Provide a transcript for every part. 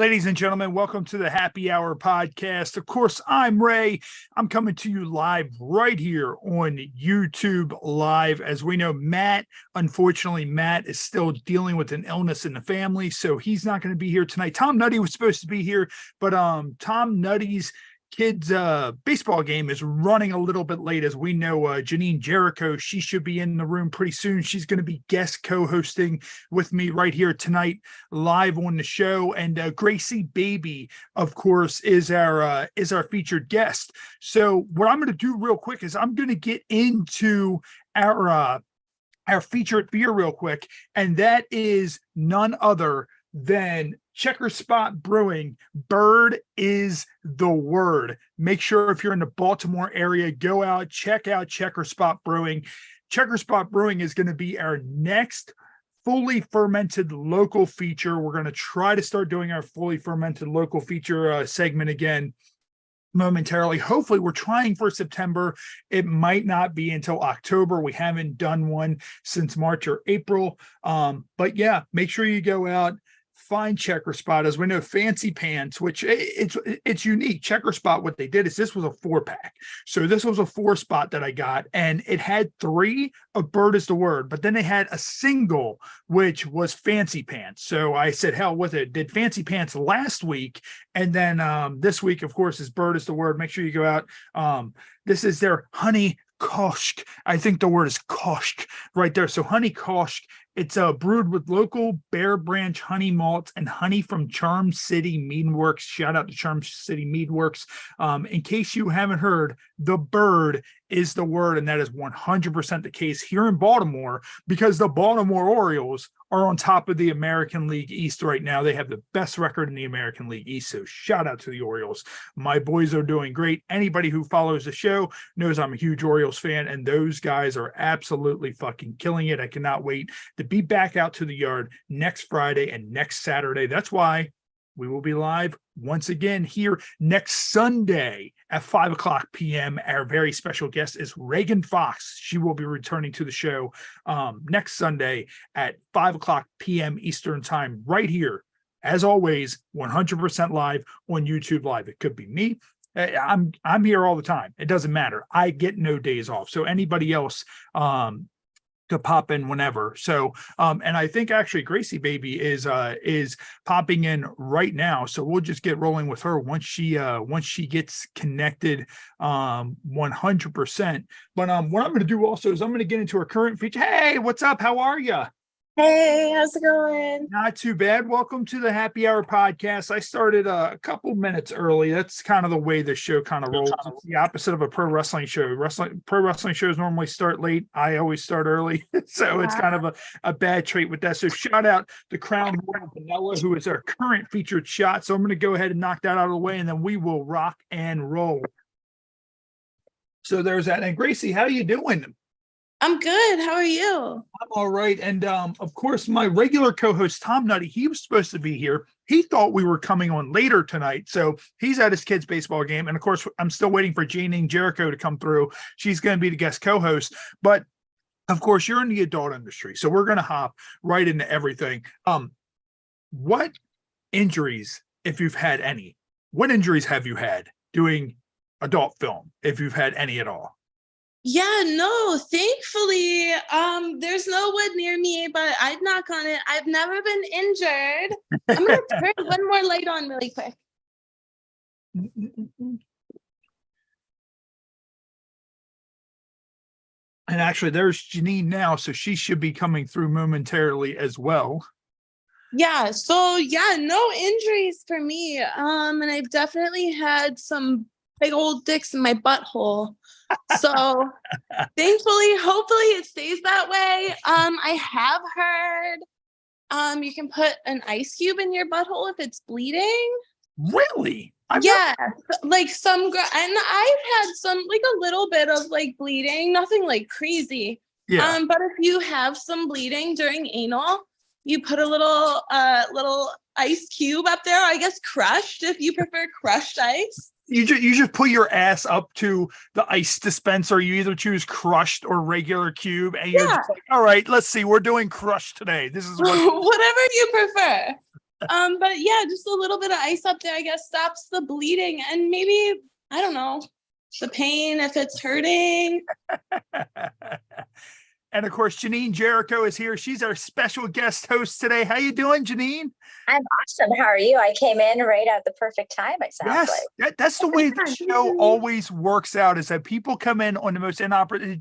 Ladies and gentlemen, welcome to the Happy Hour podcast. Of course, I'm Ray. I'm coming to you live right here on YouTube Live. As we know, unfortunately, Matt is still dealing with an illness in the family, so he's not going to be here tonight. Tom Nutty was supposed to be here, but Tom Nutty's kids baseball game is running a little bit late. As we know, Janine Jericho, she should be in the room pretty soon. She's going to be guest co-hosting with me right here tonight live on the show. And Graycee Baybee, of course, is our featured guest. So what I'm going to do real quick is I'm going to get into our featured beer real quick, and that is none other than Checker Spot Brewing. Bird is the word. Make sure if you're in the Baltimore area, go out, check out Checker Spot Brewing. Checker Spot Brewing is going to be our next fully fermented local feature. We're going to try to start doing our fully fermented local feature segment again momentarily. Hopefully, we're trying for September. It might not be until October. We haven't done one since March or April. But yeah, make sure you go out, find Checker Spot. As we know, Fancy Pants, which it's unique. Checker Spot, what they did is this was a 4-pack. So this was a 4-spot that I got, and it had 3 of Bird is the Word, but then they had a single, which was Fancy Pants. So I said, hell with it. Did Fancy Pants last week, and then this week, of course, is Bird is the Word. Make sure you go out. This is their Honey Koshk. I think the word is Koshk right there. So Honey Koshk. It's brewed with local Bear Branch honey malts and honey from Charm City Mead Works. Shout out to Charm City Mead Works. In case you haven't heard, the Bird is the word, and that is 100% the case here in Baltimore, because the Baltimore Orioles are on top of the American League East right now. They have the best record in the American League East, so shout out to the Orioles. My boys are doing great. Anybody who follows the show knows I'm a huge Orioles fan, and those guys are absolutely fucking killing it. I cannot wait to be back out to the yard next Friday and next Saturday. That's why we will be live once again here next Sunday at 5:00 p.m. Our very special guest is Reagan Fox. She will be returning to the show next Sunday at 5:00 p.m. Eastern time, right here, as always, 100% live on YouTube Live. It could be me. I'm here all the time. It doesn't matter. I get no days off. So anybody else to pop in whenever. So and I think actually Graycee Baybee is popping in right now, so we'll just get rolling with her once she gets connected 100%. But what I'm going to do also is I'm going to get into her current feature. Hey, what's up? How are you? Hey, how's it going? Not too bad. Welcome to the Happy Hour podcast. I started a couple minutes early. That's kind of the way the show kind of rolls. It's the opposite of a pro wrestling show. Pro wrestling shows normally start late. I always start early. So It's kind of a bad trait with that. So shout out to Crown Royal Vanilla, who is our current featured shot. So I'm going to go ahead and knock that out of the way, and then we will rock and roll. So there's that. And Graycee, how are you doing? I'm good. How are you? I'm all right. And of course, my regular co-host, Tom Nutty, he was supposed to be here. He thought we were coming on later tonight. So he's at his kid's baseball game. And of course, I'm still waiting for Janine Jericho to come through. She's going to be the guest co-host. But of course, you're in the adult industry. So we're going to hop right into everything. What injuries, if you've had any, what injuries have you had doing adult film, if you've had any at all? Yeah, no, thankfully, there's no wood near me, but I'd knock on it. I've never been injured. I'm going to turn one more light on really quick. And actually, there's Janine now, so she should be coming through momentarily as well. Yeah, so yeah, no injuries for me. And I've definitely had some big old dicks in my butthole. So thankfully, hopefully it stays that way. I have heard you can put an ice cube in your butthole if it's bleeding. Really? Like some, and I've had some, like a little bit of like bleeding, nothing like crazy. Yeah. But if you have some bleeding during anal, you put a little ice cube up there. I guess crushed, if you prefer crushed ice. You just put your ass up to the ice dispenser. You either choose crushed or regular cube, and you're just like, all right, let's see, we're doing crushed today. This is what whatever you prefer. But yeah, just a little bit of ice up there, I guess, stops the bleeding and maybe, I don't know, the pain if it's hurting. And of course, Janine Jericho is here. She's our special guest host today. How you doing, Janine? I'm awesome. How are you? I came in right at the perfect time, it sounds Yes, like. that's the way the show always works out, is that people come in on the most inopportune.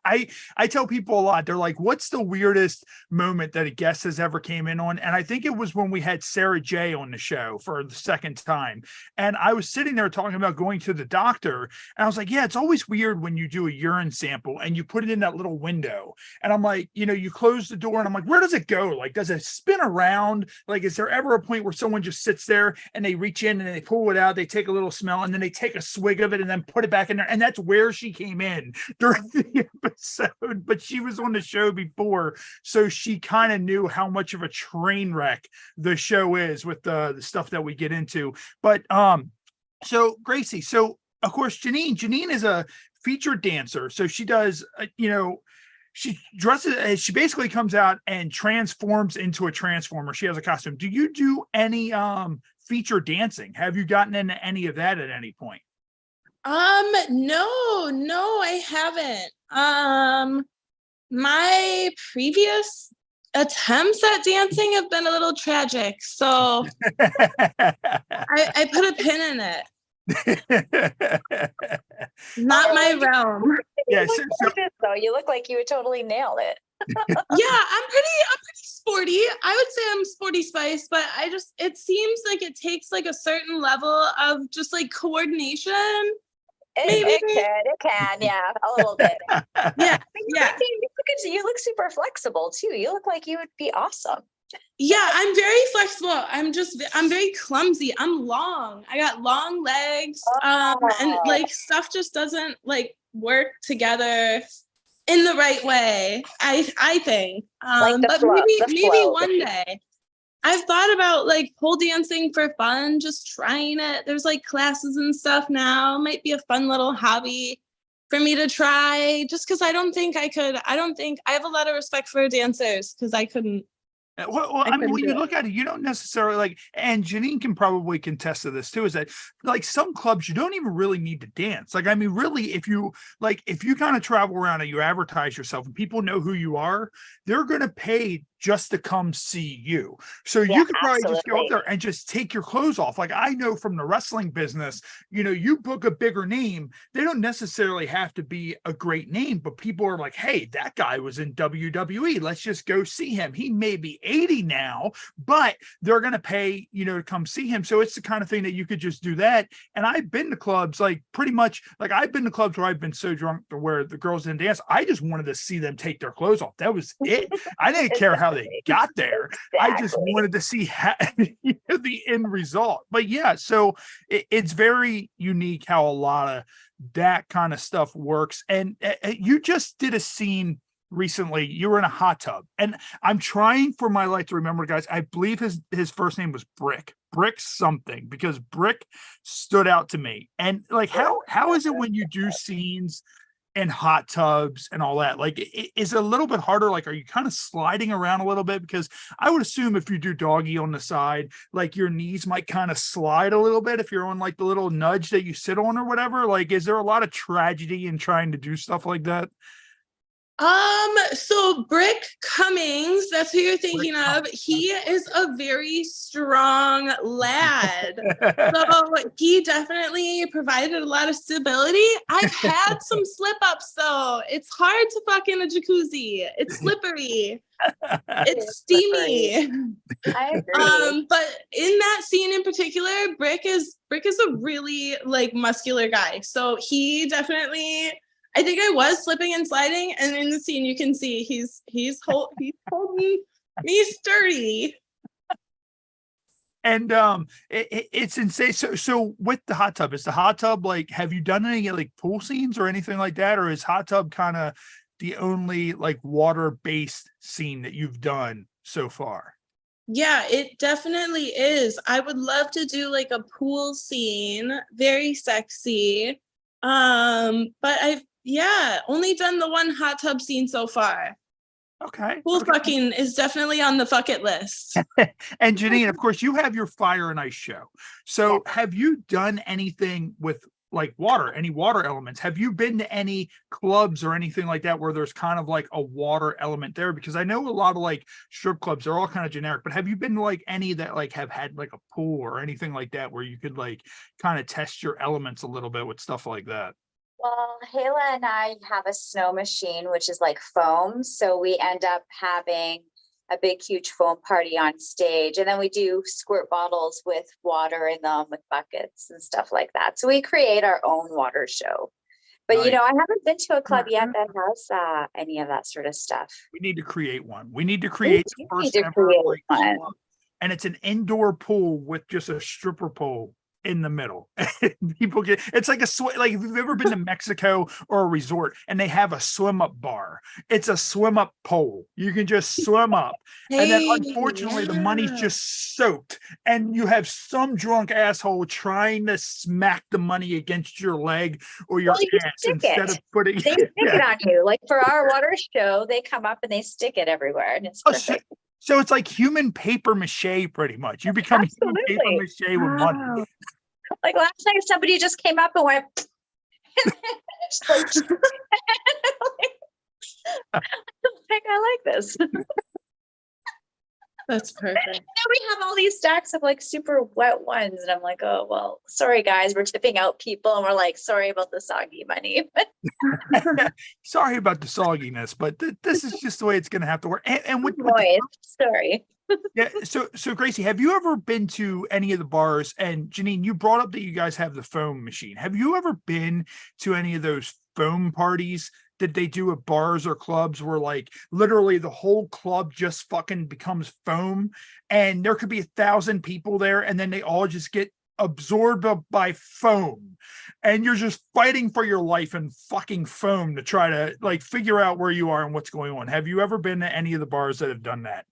I tell people a lot, they're like, what's the weirdest moment that a guest has ever came in on? And I think it was when we had Sarah J on the show for the second time. And I was sitting there talking about going to the doctor. And I was like, yeah, it's always weird when you do a urine sample and you put it in that little window. And I'm like, you close the door and I'm like, where does it go? Like, does it spin around? Like, is there ever a point where someone just sits there and they reach in and they pull it out, they take a little smell, and then they take a swig of it and then put it back in there? And that's where she came in during the episode. But she was on the show before, so she kind of knew how much of a train wreck the show is with the stuff that we get into. But so Graycee, so of course Janine is a featured dancer, so she does she dresses, she basically comes out and transforms into a transformer. She has a costume. Do you do any feature dancing? Have you gotten into any of that at any point? No, I haven't. My previous attempts at dancing have been a little tragic, so I put a pin in it. Not my realm. Yeah, so you look like you would totally nail it. Yeah, I'm pretty sporty. I would say I'm sporty spice, but it seems like it takes like a certain level of just like coordination. It can, yeah, a little bit. Yeah. You look super flexible too. You look like you would be awesome. Yeah, I'm very flexible. I'm very clumsy. I'm long. I got long legs. And like stuff just doesn't like work together in the right way. I think. But maybe one day. I've thought about like pole dancing for fun, just trying it. There's like classes and stuff now. It might be a fun little hobby for me to try, just because I don't think I have a lot of respect for dancers because I couldn't. Well, I mean, when you look at it, you don't necessarily like, and Janine can probably contest to this too, is that like some clubs, you don't even really need to dance. Like, I mean, really, if you kind of travel around and you advertise yourself and people know who you are, they're going to pay just to come see you. So you could probably just go up there and just take your clothes off. Like I know from the wrestling business, you book a bigger name. They don't necessarily have to be a great name, but people are like, hey, that guy was in WWE. Let's just go see him. He may be 80 now, but they're going to pay, to come see him. So it's the kind of thing that you could just do that. And I've been to clubs, like pretty much like I've been to clubs where I've been so drunk to where the girls didn't dance. I just wanted to see them take their clothes off. That was it. I didn't care how they got there. Exactly. I just wanted to see the end result. But yeah, so it's very unique how a lot of that kind of stuff works. And you just did a scene recently. You were in a hot tub, and I'm trying for my life to remember, guys. I believe his first name was Brick something, because Brick stood out to me. And like, how is it when you do scenes and hot tubs and all that? Like, is it a little bit harder? Like, are you kind of sliding around a little bit? Because I would assume if you do doggy on the side, like your knees might kind of slide a little bit if you're on like the little nudge that you sit on or whatever. Like, is there a lot of tragedy in trying to do stuff like that? So Brick Cummings, that's who you're thinking of. He is a very strong lad. So he definitely provided a lot of stability. I've had some slip ups though. It's hard to fuck in a jacuzzi. It's slippery. It's steamy. I agree. But in that scene in particular, Brick is a really like muscular guy. So he definitely, I think I was slipping and sliding, and in the scene you can see he's holding me sturdy. And it's insane. So with the hot tub, is the hot tub like, have you done any like pool scenes or anything like that, or is hot tub kind of the only like water-based scene that you've done so far? Yeah, it definitely is. I would love to do like a pool scene, very sexy. But I've only done the one hot tub scene so far. Okay. Pool fucking is definitely on the bucket list. And Janine, of course, you have your Fire and Ice show. So have you done anything with like water, any water elements? Have you been to any clubs or anything like that where there's kind of like a water element there? Because I know a lot of like strip clubs are all kind of generic, but have you been to like any that like have had like a pool or anything like that where you could like kind of test your elements a little bit with stuff like that? Well, Hayla and I have a snow machine, which is like foam. So we end up having a big, huge foam party on stage. And then we do squirt bottles with water in them with buckets and stuff like that. So we create our own water show. But, Nice. I haven't been to a club yet that has any of that sort of stuff. We need to create one. We need to create the first ever like, one. club. And it's an indoor pool with just a stripper pole in the middle. People get, it's like like if you've ever been to Mexico or a resort and they have a swim up bar, it's a swim up pole. You can just swim up. And then unfortunately the money's just soaked and you have some drunk asshole trying to smack the money against your leg or your ass instead of putting they stick it on you. Like for our water show, they come up and they stick it everywhere and it's perfect. So it's like human paper mache, pretty much. You become human paper mache with money. Like last night, somebody just came up and went, like, I like this. That's perfect. And then we have all these stacks of like super wet ones. And I'm like, oh, well, sorry, guys, we're tipping out people. And we're like, sorry about the soggy money. Sorry about the sogginess, but this is just the way it's going to have to work. And with sorry. Yeah. So Graycee, have you ever been to any of the bars? And Janine, you brought up that you guys have the foam machine. Have you ever been to any of those foam parties that they do at bars or clubs where like literally the whole club just fucking becomes foam and there could be 1,000 people there and then they all just get absorbed by foam and you're just fighting for your life and fucking foam to try to like figure out where you are and what's going on? Have you ever been to any of the bars that have done that?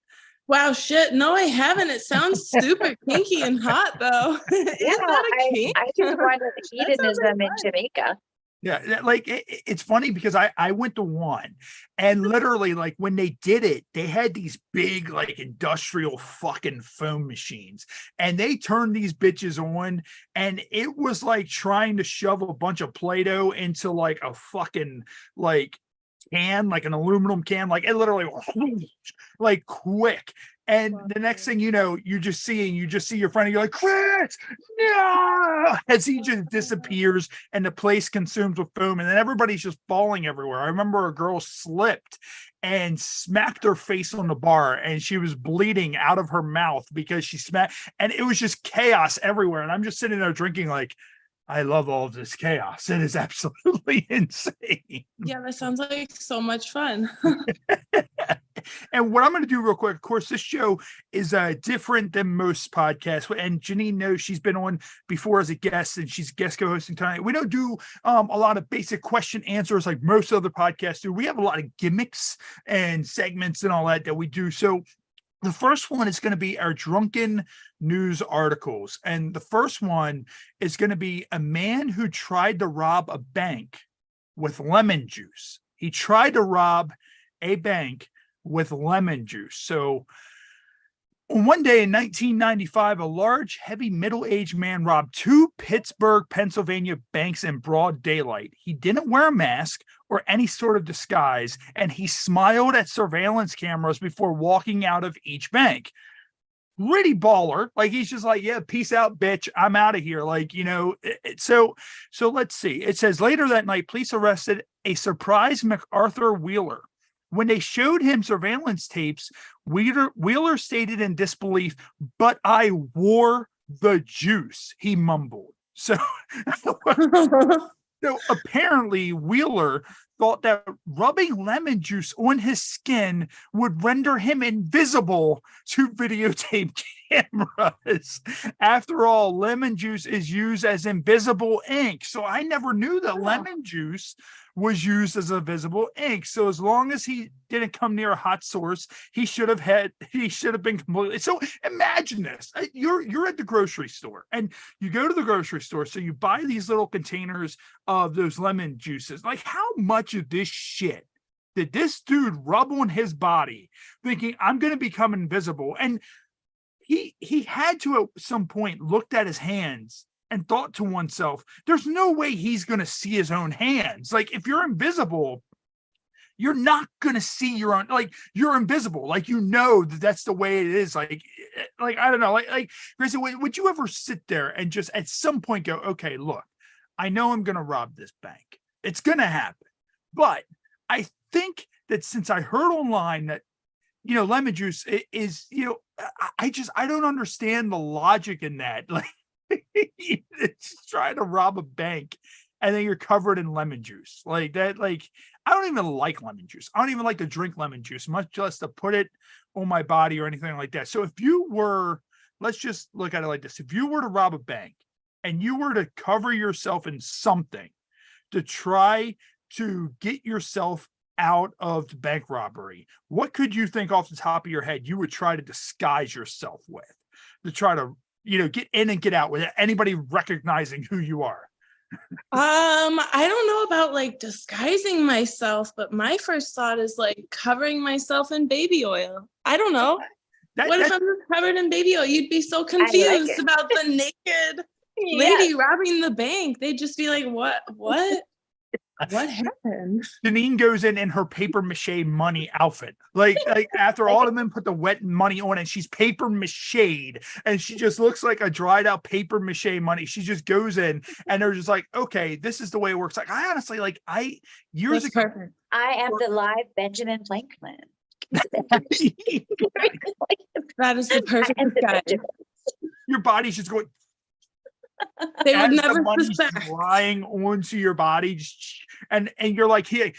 Wow, shit. No, I haven't. It sounds super kinky and hot, though. I just wanted hedonism in Jamaica. Yeah, like it's funny because I went to one and literally like when they did it, they had these big like industrial fucking foam machines and they turned these bitches on and it was like trying to shove a bunch of Play-Doh into like a fucking like can, like an aluminum can, like it literally like quick. And the next thing you know, you just see your friend and you're like, Chris, no, as he just disappears and the place consumes with foam and then everybody's just falling everywhere. I remember a girl slipped and smacked her face on the bar and she was bleeding out of her mouth because she smacked and it was just chaos everywhere. And I'm just sitting there drinking like, I love all of this chaos. It is absolutely insane. Yeah, that sounds like so much fun. And what I'm going to do real quick, of course, this show is different than most podcasts. And Janine knows she's been on before as a guest and she's guest co-hosting tonight. We don't do a lot of basic question answers like most other podcasts do. We have a lot of gimmicks and segments and all that we do. So the first one is going to be our Drunken news articles. And the first one is going to be a man who tried to rob a bank with lemon juice. He tried to rob a bank with lemon juice. So on one day in 1995, a large, heavy, middle-aged man robbed 2 Pittsburgh, Pennsylvania banks in broad daylight. He didn't wear a mask or any sort of disguise, and he smiled at surveillance cameras before walking out of each bank. Pretty baller. Like he's just like, yeah, peace out, bitch. I'm out of here. Like, so let's see. It says later that night, police arrested a surprised MacArthur Wheeler. When they showed him surveillance tapes, Wheeler stated in disbelief, but I wore the juice, he mumbled. So apparently Wheeler thought that rubbing lemon juice on his skin would render him invisible to videotape cameras. After all, lemon juice is used as invisible ink. So I never knew that lemon juice was used as a visible ink. So as long as he didn't come near a hot source, he should have been completely. So imagine this. You're at the grocery store and you go to the grocery store. So you buy these little containers of those lemon juices. Like how much of this shit did this dude rub on his body thinking I'm going to become invisible? And he had to at some point looked at his hands and thought to oneself, there's no way he's going to see his own hands. Like, if you're invisible, you're not going to see your own, like, you're invisible. Like, you know, that's the way it is. Like, I don't know, like Graycee, would you ever sit there and just at some point go, okay, look, I know I'm going to rob this bank. It's going to happen. But I think that since I heard online that, you know, lemon juice is, you know, I don't understand the logic in that. Like, it's trying to rob a bank and then you're covered in lemon juice like that. Like, I don't even like lemon juice. I don't even like to drink lemon juice, much less to put it on my body or anything like that. So if you were, let's just look at it like this. If you were to rob a bank and you were to cover yourself in something to try to get yourself out of the bank robbery, what could you think off the top of your head you would try to disguise yourself with to try to, you know, get in and get out without anybody recognizing who you are? I don't know about like disguising myself, but my first thought is like covering myself in baby oil. I don't know. What if I'm just covered in baby oil? You'd be so confused about the naked lady robbing the bank. They'd just be like, what happened? Janine goes in her paper mache money outfit. Like after all of them put the wet money on and she's paper mached and she just looks like a dried out paper mache money. She just goes in and they're just like, okay, this is the way it works. Like, I honestly, like, years ago, perfect. I am the live Benjamin Plankman. That is the perfect guy. Your body's just going. They would never suspect. Lying onto your body, and you're like, hey,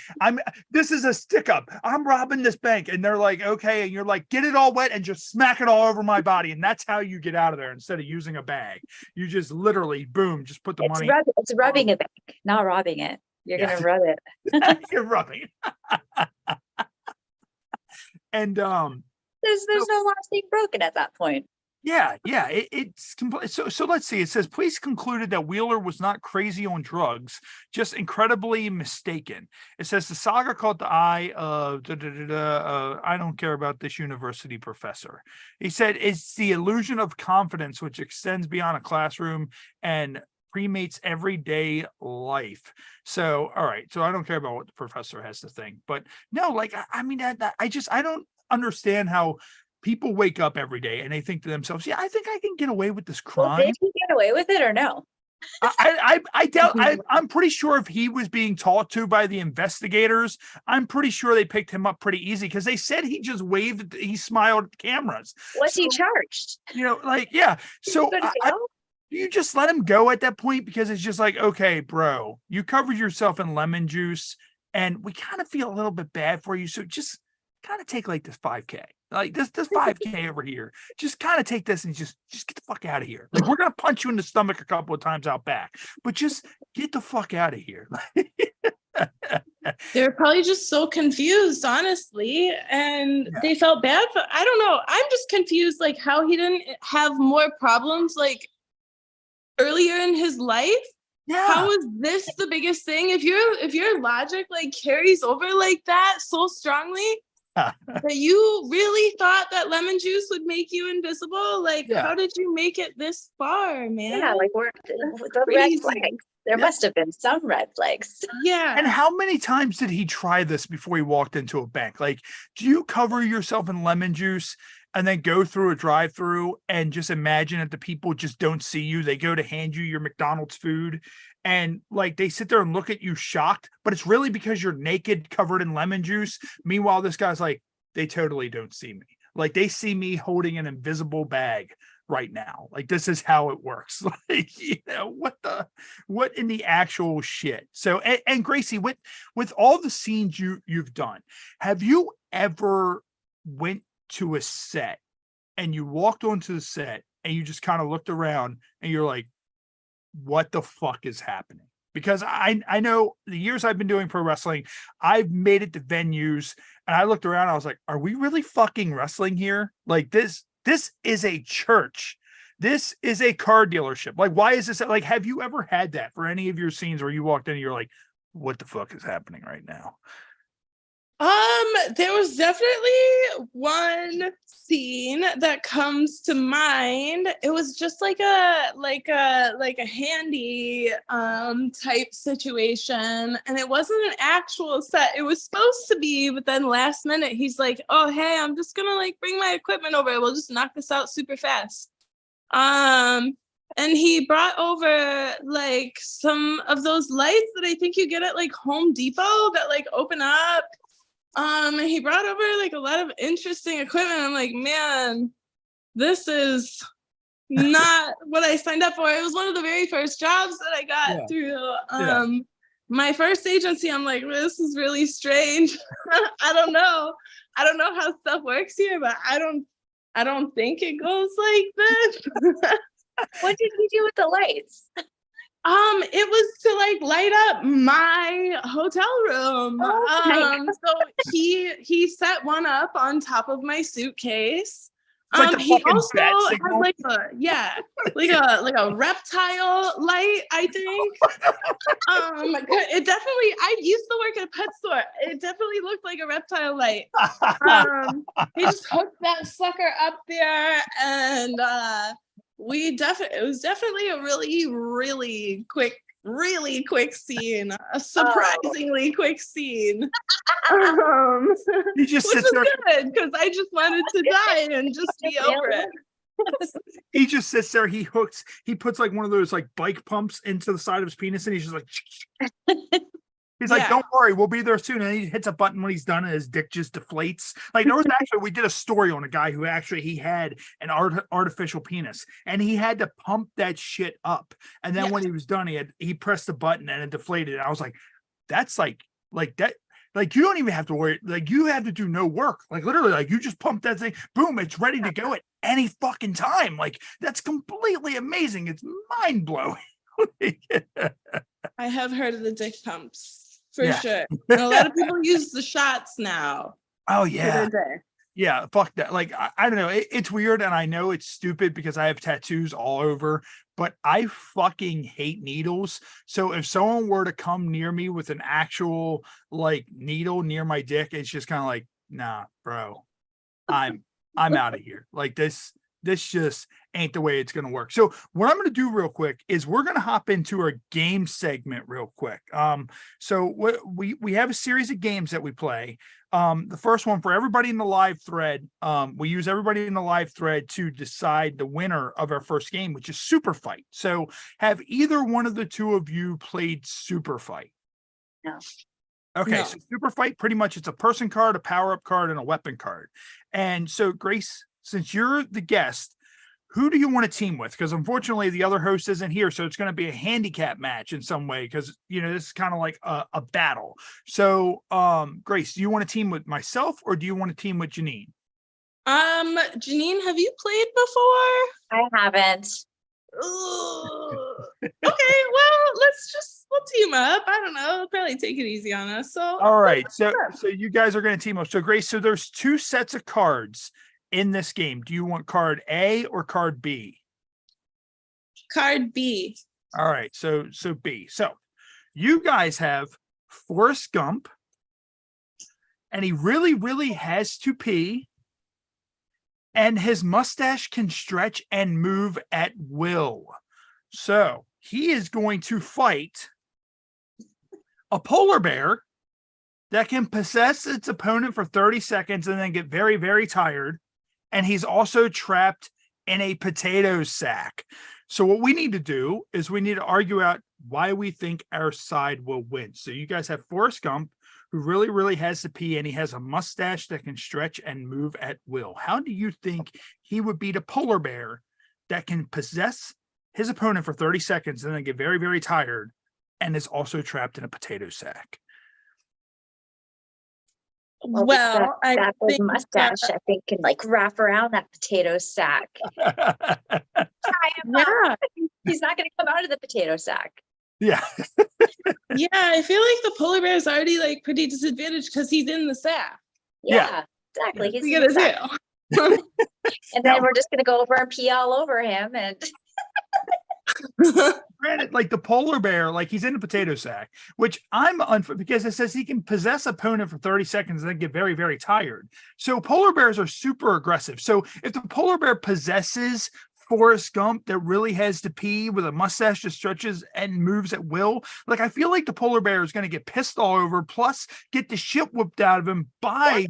this is a stick up. I'm robbing this bank, and they're like, okay, and you're like, get it all wet and just smack it all over my body, and that's how you get out of there instead of using a bag. You just literally, boom, just put the money. It's rubbing a bank, not robbing it. You're gonna rub it. You're rubbing. And there's no last thing broken at that point. Yeah, it's complete. So let's see. It says police concluded that Wheeler was not crazy on drugs, just incredibly mistaken. It says the saga caught the eye of I don't care about this university professor. He said it's the illusion of confidence which extends beyond a classroom and premates everyday life. So, all right. So I don't care about what the professor has to think, but no, like, I mean, I don't understand how people wake up every day and they think to themselves, yeah, I think I can get away with this crime. Well, did he get away with it or no? I doubt. I'm pretty sure if he was being talked to by the investigators, I'm pretty sure they picked him up pretty easy because they said he just waved, he smiled at the cameras. Was he charged? You know, like, yeah. So you just let him go at that point because it's just like, okay, bro, you covered yourself in lemon juice and we kind of feel a little bit bad for you. So just kind of take like this 5K. Like this 5K over here, just kind of take this and just get the fuck out of here. Like, we're going to punch you in the stomach a couple of times out back, but just get the fuck out of here. They're probably just so confused, honestly. And they felt bad. But I don't know. I'm just confused, like how he didn't have more problems like earlier in his life. Yeah. How is this the biggest thing? If your logic like carries over like that so strongly, that you really thought that lemon juice would make you invisible? Like, how did you make it this far, man? Yeah, like the red flags. There must have been some red flags. Yeah. And how many times did he try this before he walked into a bank? Like, do you cover yourself in lemon juice and then go through a drive-through and just imagine that the people just don't see you? They go to hand you your McDonald's food and like they sit there and look at you shocked, but it's really because you're naked, covered in lemon juice. Meanwhile, this guy's like, they totally don't see me. Like, they see me holding an invisible bag right now. Like, this is how it works. Like, you know, what in the actual shit? So, and Graycee, with all the scenes you've done, have you ever went to a set and you walked onto the set and you just kind of looked around and you're like, what the fuck is happening? Because I know the years I've been doing pro wrestling, I've made it to venues and I looked around, I was like, are we really fucking wrestling here? Like, this is a church. This is a car dealership. Like, why is this? Like, have you ever had that for any of your scenes where you walked in and you're like, what the fuck is happening right now? There was definitely one scene that comes to mind. It was just like a handy type situation, and it wasn't an actual set. It was supposed to be, but then last minute he's like, "Oh, hey, I'm just gonna like bring my equipment over. We'll just knock this out super fast." And he brought over like some of those lights that I think you get at like Home Depot that like open up. And he brought over like a lot of interesting equipment. I'm like, man, this is not what I signed up for. It was one of the very first jobs that I got through my first agency. I'm like, this is really strange. I don't know how stuff works here, but I don't think it goes like this. What did you do with the lights? It was to like light up my hotel room. So he set one up on top of my suitcase. Like he also had like a reptile light, I think. It definitely, I used to work at a pet store. It definitely looked like a reptile light. He just hooked that sucker up there, and it was definitely a really quick scene, a surprisingly quick scene. He just which sits was there good because I just wanted to die and just be over it. He just sits there, he puts like one of those like bike pumps into the side of his penis, and he's just like he's like, don't worry, we'll be there soon. And he hits a button when he's done, and his dick just deflates. Like there was actually, we did a story on a guy who actually, he had an artificial penis, and he had to pump that shit up. And then when he was done, he pressed the button and it deflated. And I was like, that's like that. Like you don't even have to worry. Like you have to do no work. Like literally, like you just pump that thing, boom, it's ready to go at any fucking time. Like that's completely amazing. It's mind blowing. I have heard of the dick pumps. For sure. And a lot of people use the shots now. Oh, yeah. Yeah, fuck that. Like, I don't know. It's weird, and I know it's stupid because I have tattoos all over, but I fucking hate needles. So if someone were to come near me with an actual, like, needle near my dick, it's just kind of like, nah, bro, I'm out of here. Like, this just ain't the way it's going to work. So what I'm going to do real quick is we're going to hop into our game segment real quick. So we have a series of games that we play. The first one for everybody in the live thread, we use everybody in the live thread to decide the winner of our first game, which is Super Fight. So have either one of the two of you played Super Fight? No. Okay, No. so Super Fight, pretty much it's a person card, a power-up card, and a weapon card. And so Grace, since you're the guest, who do you want to team with? Because unfortunately the other host isn't here, so it's going to be a handicap match in some way, because this is kind of like a battle. So Grace, do you want to team with myself, or do you want to team with Janine? Janine, have you played before? I haven't. Okay, well, we'll team up. I don't know, probably take it easy on us. So all right, so you guys are going to team up. So Grace, so there's two sets of cards in this game. Do you want card A or card B? Card B. All right, so B. So you guys have Forrest Gump, and he really has to pee, and his mustache can stretch and move at will. So he is going to fight a polar bear that can possess its opponent for 30 seconds and then get very tired. And he's also trapped in a potato sack. So what we need to do is we need to argue out why we think our side will win. So you guys have Forrest Gump, who really has to pee, and he has a mustache that can stretch and move at will. How do you think he would beat a polar bear that can possess his opponent for 30 seconds and then get very tired and is also trapped in a potato sack? Well, that big mustache, I think, can like wrap around that potato sack. Tie him up. He's not going to come out of the potato sack. Yeah. Yeah, I feel like the polar bear is already like pretty disadvantaged because he's in the sack. Yeah, exactly. He's in the sack. And then we're just going to go over and pee all over him. And granted, like the polar bear, like he's in a potato sack, which because it says he can possess opponent for 30 seconds and then get very, very tired. So polar bears are super aggressive. So if the polar bear possesses Forrest Gump that really has to pee with a mustache that stretches and moves at will, like I feel like the polar bear is going to get pissed all over, plus get the shit whooped out of him by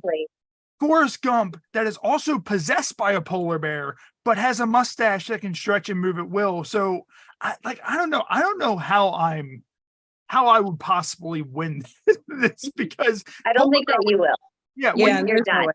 Forrest Gump that is also possessed by a polar bear, but has a mustache that can stretch and move at will. So I don't know how I would possibly win this, because I don't think that you will. Yeah, You're done.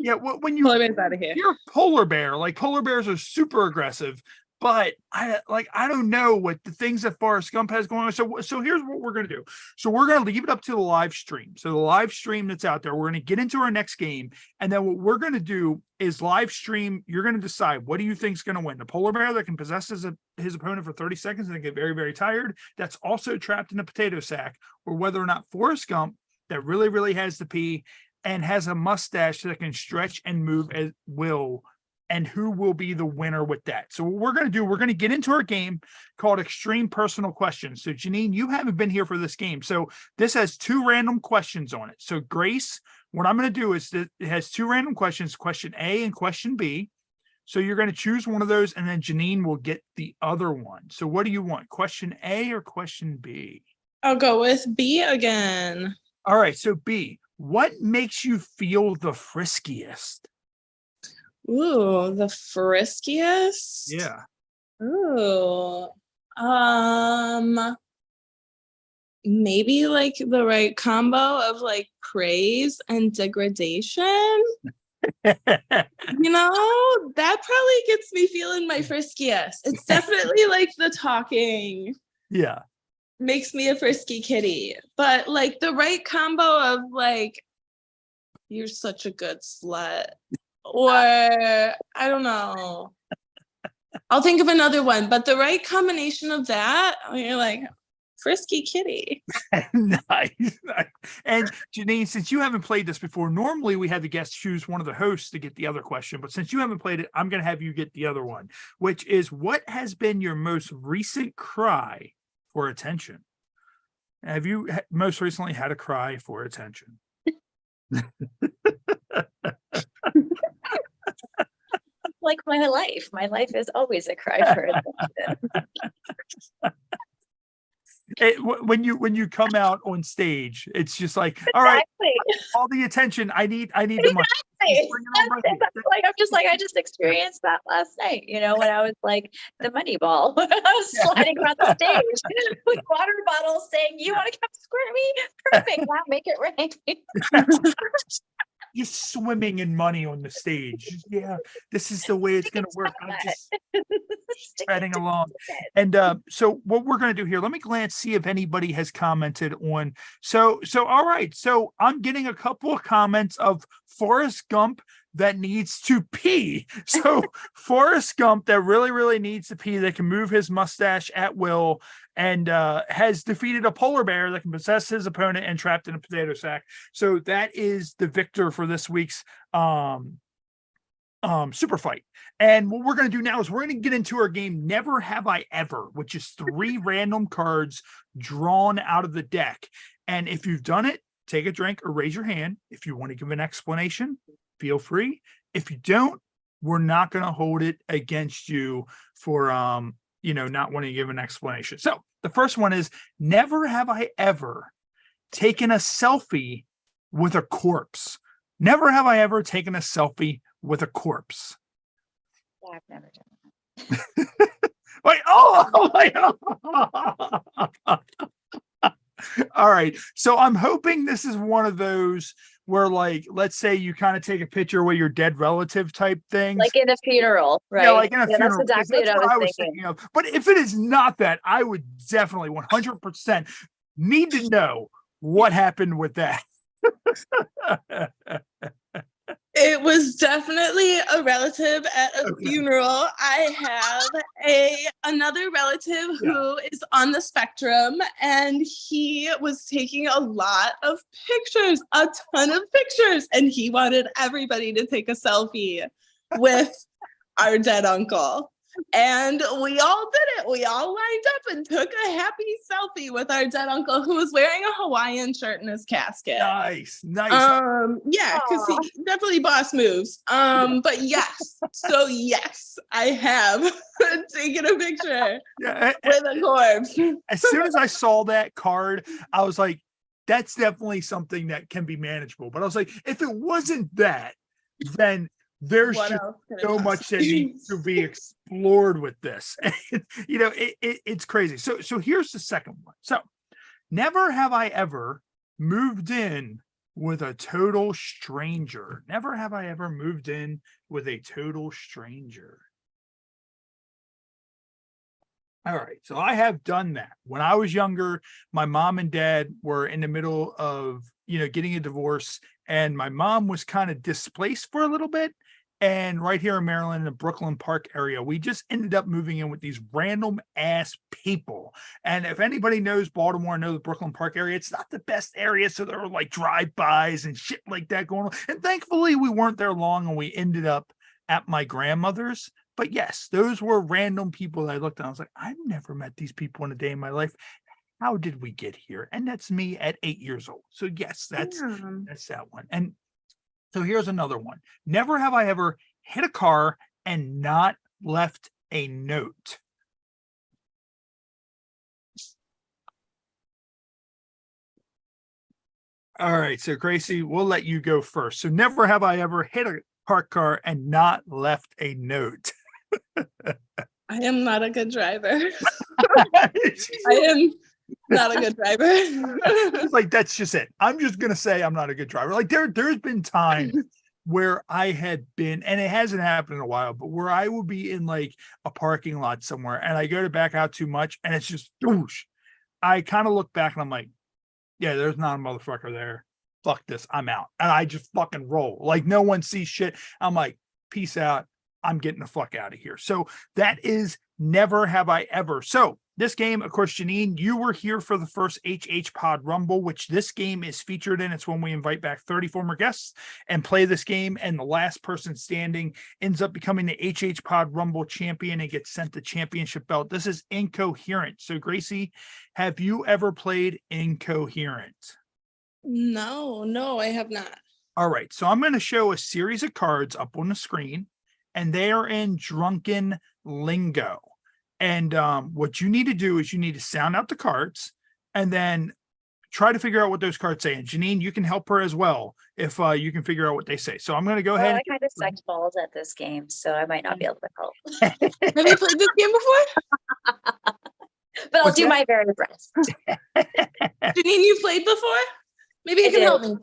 Yeah, when Polar bear's out of here. You're a polar bear. Like polar bears are super aggressive, but I don't know what the things that Forrest Gump has going on. So here's what we're gonna do. So we're gonna leave it up to the live stream. So the live stream that's out there, we're gonna get into our next game, and then what we're gonna do is live stream. You're gonna decide what do you think's gonna win: the polar bear that can possess his opponent for 30 seconds and then get very, very tired, that's also trapped in a potato sack, or whether or not Forrest Gump that really, really has to pee and has a mustache that can stretch and move at will, and who will be the winner with that. So what we're going to do, we're going to get into our game called Extreme Personal Questions. So Janine, you haven't been here for this game. So this has 2 random questions on it. So Grace, what I'm going to do is that it has 2 random questions, question A and question B. So you're going to choose one of those, and then Janine will get the other one. So what do you want, question A or question B? I'll go with B again. All right, so B. What makes you feel the friskiest? Ooh, the friskiest? Yeah. Ooh. Maybe like the right combo of like praise and degradation. You know, that probably gets me feeling my friskiest. It's definitely like the talking. Yeah. Makes me a frisky kitty, but like the right combo of like, you're such a good slut, or I don't know, I'll think of another one, but the right combination of that, you're like frisky kitty. Nice. And Janine, since you haven't played this before, normally we have the guests choose one of the hosts to get the other question, but since you haven't played it, I'm going to have you get the other one, which is, what has been your most recent cry for attention? Have you most recently had a cry for attention? Like my life is always a cry for attention. When you come out on stage, it's just like, all right, all the attention I need the money. I just experienced that last night, you know, when I was like the money ball. I was sliding around the stage with water bottles saying, "You want to come squirt me? Perfect. Now make it rain." Just swimming in money on the stage. Yeah, this is the way it's going to work. I'm just spreading along. And so what we're going to do here, let me see if anybody has commented on. So all right. So I'm getting a couple of comments of Forrest Gump that needs to pee. So Forrest Gump that really, really needs to pee, that can move his mustache at will, and has defeated a polar bear that can possess his opponent and trapped in a potato sack. So that is the victor for this week's super fight. And what we're going to do now is we're going to get into our game Never Have I Ever, which is 3 random cards drawn out of the deck. And if you've done it, take a drink or raise your hand. If you want to give an explanation, feel free. If you don't, we're not going to hold it against you for not wanting to give an explanation. So the first one is, never have I ever taken a selfie with a corpse. Never have I ever taken a selfie with a corpse. Yeah, I've never done that. Wait, all right. So I'm hoping this is one of those where, like, let's say you kind of take a picture with your dead relative type things. Like in a funeral, right? Yeah, like in a funeral. That's exactly what I was thinking of. But if it is not that, I would definitely 100% need to know what happened with that. It was definitely a relative at a funeral. I have another relative who is on the spectrum, and he was taking a lot of pictures, a ton of pictures, and he wanted everybody to take a selfie with our dead uncle. And we all did it. We all lined up and took a happy selfie with our dead uncle who was wearing a Hawaiian shirt in his casket. Nice. Yeah, because he definitely boss moves. But yes, so yes, I have taken a picture with a corpse. As soon as I saw that card, I was like, that's definitely something that can be manageable. But I was like, if it wasn't that, then there's just so much that needs to be explored with this. It's crazy. So here's the second one. So never have I ever moved in with a total stranger. Never have I ever moved in with a total stranger. All right. So I have done that. When I was younger, my mom and dad were in the middle of, getting a divorce, and my mom was kind of displaced for a little bit. And right here in Maryland, in the Brooklyn Park area, we just ended up moving in with these random ass people. And if anybody knows Baltimore, know the Brooklyn Park area, it's not the best area. So there were like drive-bys and shit like that going on. And thankfully we weren't there long, and we ended up at my grandmother's. But yes, those were random people that I looked at. I was like, I've never met these people in a day in my life. How did we get here? And that's me at 8 years old. So yes, that's that one. And so here's another one. Never have I ever hit a car and not left a note. All right. So Graycee, we'll let you go first. So never have I ever hit a parked car and not left a note. I am not a good driver. I am not a good driver. It's like, that's just it. I'm just going to say I'm not a good driver. Like there's been times where I had been, and it hasn't happened in a while, but where I will be in like a parking lot somewhere and I go to back out too much and it's just whoosh. I kind of look back and I'm like, yeah, there's not a motherfucker there. Fuck this. I'm out. And I just fucking roll. Like no one sees shit. I'm like, peace out. I'm getting the fuck out of here. So that is never have I ever. So this game, of course, Janine, you were here for the first HHPod Rumble, which this game is featured in. It's when we invite back 30 former guests and play this game. And the last person standing ends up becoming the HHPod Rumble champion and gets sent the championship belt. This is Incoherent. So Graycee, have you ever played Incoherent? No, I have not. All right. So I'm going to show a series of cards up on the screen, and they are in Drunken lingo. And what you need to do is you need to sound out the cards and then try to figure out what those cards say. And Janine, you can help her as well if you can figure out what they say. So I'm going to go ahead. I kind of sucked balls at this game, so I might not be able to help. Have you played this game before? But I'll do my very best. Janine, you played before? Maybe you can help me.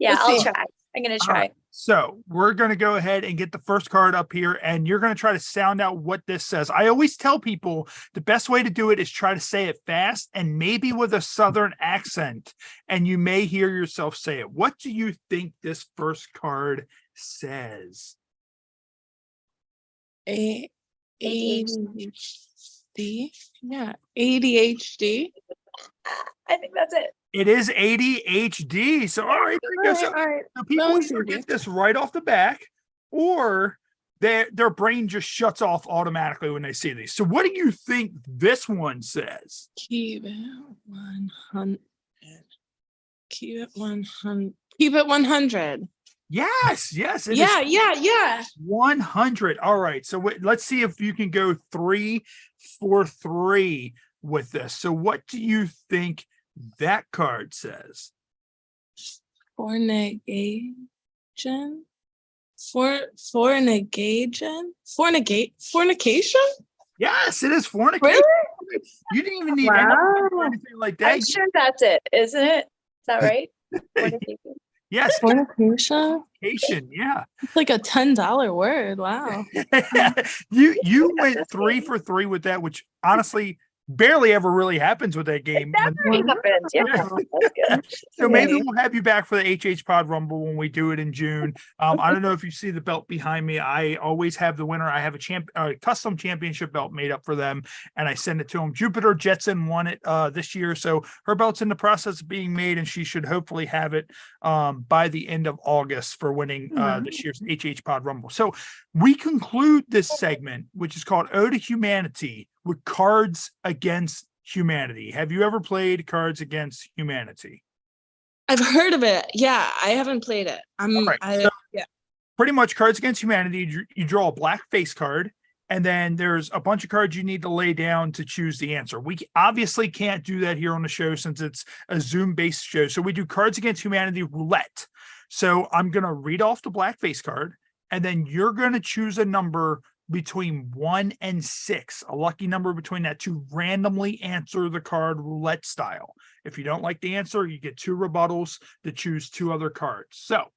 Yeah, I'll try. I'm going to try. So we're going to go ahead and get the first card up here, and you're going to try to sound out what this says. I always tell people the best way to do it is try to say it fast and maybe with a Southern accent, and you may hear yourself say it. What do you think this first card says? ADHD. Yeah, ADHD. I think that's it. It is ADHD. So, all right. There you go. All right. So people either get this right off the back, or their brain just shuts off automatically when they see these. So what do you think this one says? Keep it 100. Keep it 100. Keep it 100. Yes. Yeah. 100. All right. So let's see if you can go 3 for 3 with this. So what do you think that card says? Fornication. Fornication. Yes, it is fornication. Really? You didn't even need anything like that. I'm sure that's it, isn't it? Is that right? Fornication. Yes. Fornication. Yeah. It's like a $10 word. Wow. You went 3 for 3 with that, which honestly, barely ever really happens with that game. Never happens. Yeah, that's good. So maybe we'll have you back for the HHPod Rumble when we do it in June. I don't know if you see the belt behind me. I always have the winner. I have a custom championship belt made up for them, and I send it to them. Jupiter Jetson won it this year, so her belt's in the process of being made, and she should hopefully have it by the end of August for winning this year's HHPod Rumble. So we conclude this segment, which is called Ode to Humanity, with Cards Against Humanity. Have you ever played Cards Against Humanity? I've heard of it. Yeah, I haven't played it. Pretty much Cards Against Humanity, you draw a black face card, and then there's a bunch of cards you need to lay down to choose the answer. We obviously can't do that here on the show since it's a Zoom-based show. So we do Cards Against Humanity roulette. So I'm going to read off the black face card, and then you're going to choose a number between 1 and 6, a lucky number between that, to randomly answer the card roulette style. If you don't like the answer, you get 2 rebuttals to choose 2 other cards. So